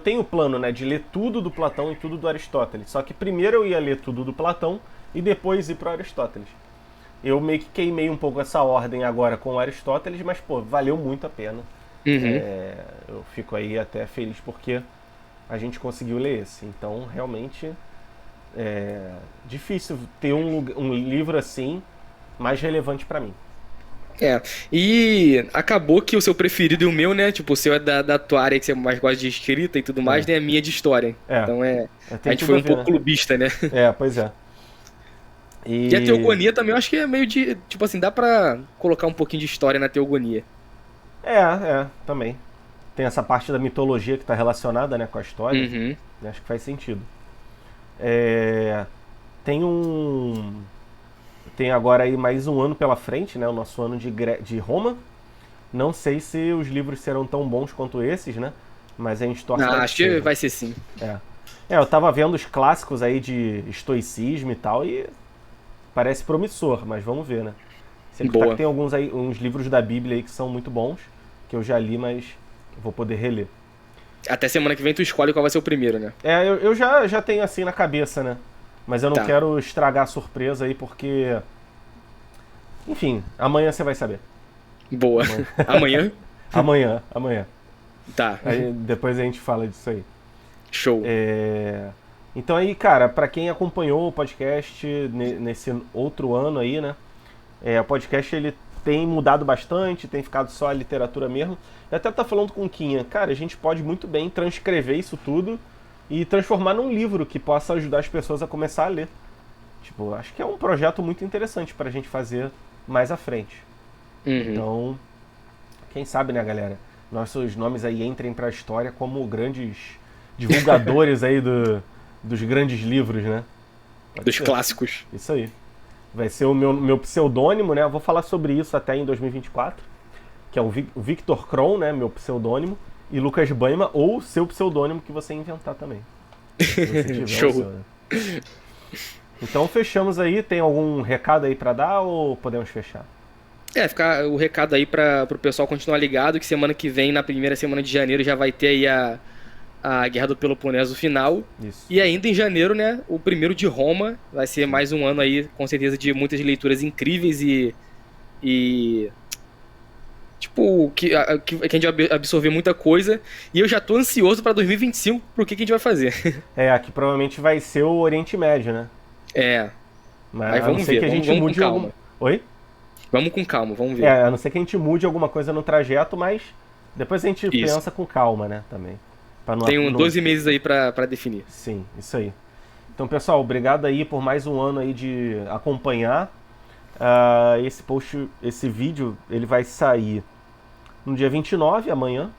tenho o plano, né, de ler tudo do Platão e tudo do Aristóteles. Só que primeiro eu ia ler tudo do Platão e depois ir pro Aristóteles. Eu meio que queimei um pouco essa ordem agora com o Aristóteles, mas, pô, valeu muito a pena. Eu fico aí até feliz porque a gente conseguiu ler esse. Então, realmente, é difícil ter um livro assim mais relevante pra mim. E acabou que o seu preferido e o meu, né? Tipo, o seu é da tua área que você mais gosta de escrita e tudo mais, né? A minha é de história. Então a gente foi um pouco clubista, né? Pois é. E a teogonia também eu acho que é meio de. Tipo assim, dá pra colocar um pouquinho de história na teogonia. Também. Tem essa parte da mitologia que tá relacionada, né, com a história. Acho que faz sentido. Tem agora aí mais um ano pela frente, né? O nosso ano de Roma. Não sei se os livros serão tão bons quanto esses, né? Mas a gente torce pra acho que vai ser sim. Eu tava vendo os clássicos aí de estoicismo e tal, e parece promissor, mas vamos ver, né? Tem alguns aí, uns livros da Bíblia aí que são muito bons, que eu já li, mas vou poder reler. Até semana que vem tu escolhe qual vai ser o primeiro, né? Eu já tenho assim na cabeça, né? Mas eu não quero estragar a surpresa aí, porque... Enfim, amanhã você vai saber. Boa. Amanhã? Amanhã. Tá. Aí, depois a gente fala disso aí. Show. Então aí, cara, pra quem acompanhou o podcast nesse outro ano aí, né? O podcast, ele tem mudado bastante, tem ficado só a literatura mesmo. Eu até tá falando com o Quinha, cara, a gente pode muito bem transcrever isso tudo e transformar num livro que possa ajudar as pessoas a começar a ler. Tipo, acho que é um projeto muito interessante pra gente fazer mais à frente. Então, quem sabe, né, galera? Nossos nomes aí entrem pra história como grandes divulgadores aí dos grandes livros, né? Dos clássicos. Isso aí. Vai ser o meu pseudônimo, né? Eu vou falar sobre isso até em 2024, que é o Victor Kron, né? Meu pseudônimo. E Lucas Baima, ou seu pseudônimo que você inventar também. Se você tiver. Show. Seu, né? Então fechamos aí. Tem algum recado aí pra dar ou podemos fechar? Ficar o recado aí pro pessoal continuar ligado, que semana que vem, na primeira semana de janeiro, já vai ter aí a Guerra do Peloponeso final. Isso. E ainda em janeiro, né, o primeiro de Roma. Vai ser mais um ano aí, com certeza, de muitas leituras incríveis e tipo, que a gente vai absorver muita coisa. E eu já tô ansioso pra 2025 pro que a gente vai fazer. Aqui provavelmente vai ser o Oriente Médio, né? Mas vamos ver, vamos com calma. Oi? Vamos com calma, vamos ver. A não ser que a gente mude alguma coisa no trajeto, mas depois a gente pensa com calma, né, também. Tem 12 meses aí pra definir. Sim, isso aí. Então, pessoal, obrigado aí por mais um ano aí de acompanhar. Esse vídeo, ele vai sair no dia 29, amanhã.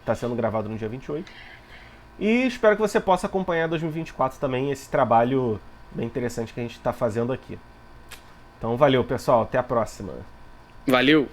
está sendo gravado no dia 28. E espero que você possa acompanhar 2024 também, esse trabalho bem interessante que a gente está fazendo aqui. Então valeu, pessoal, até a próxima. Valeu!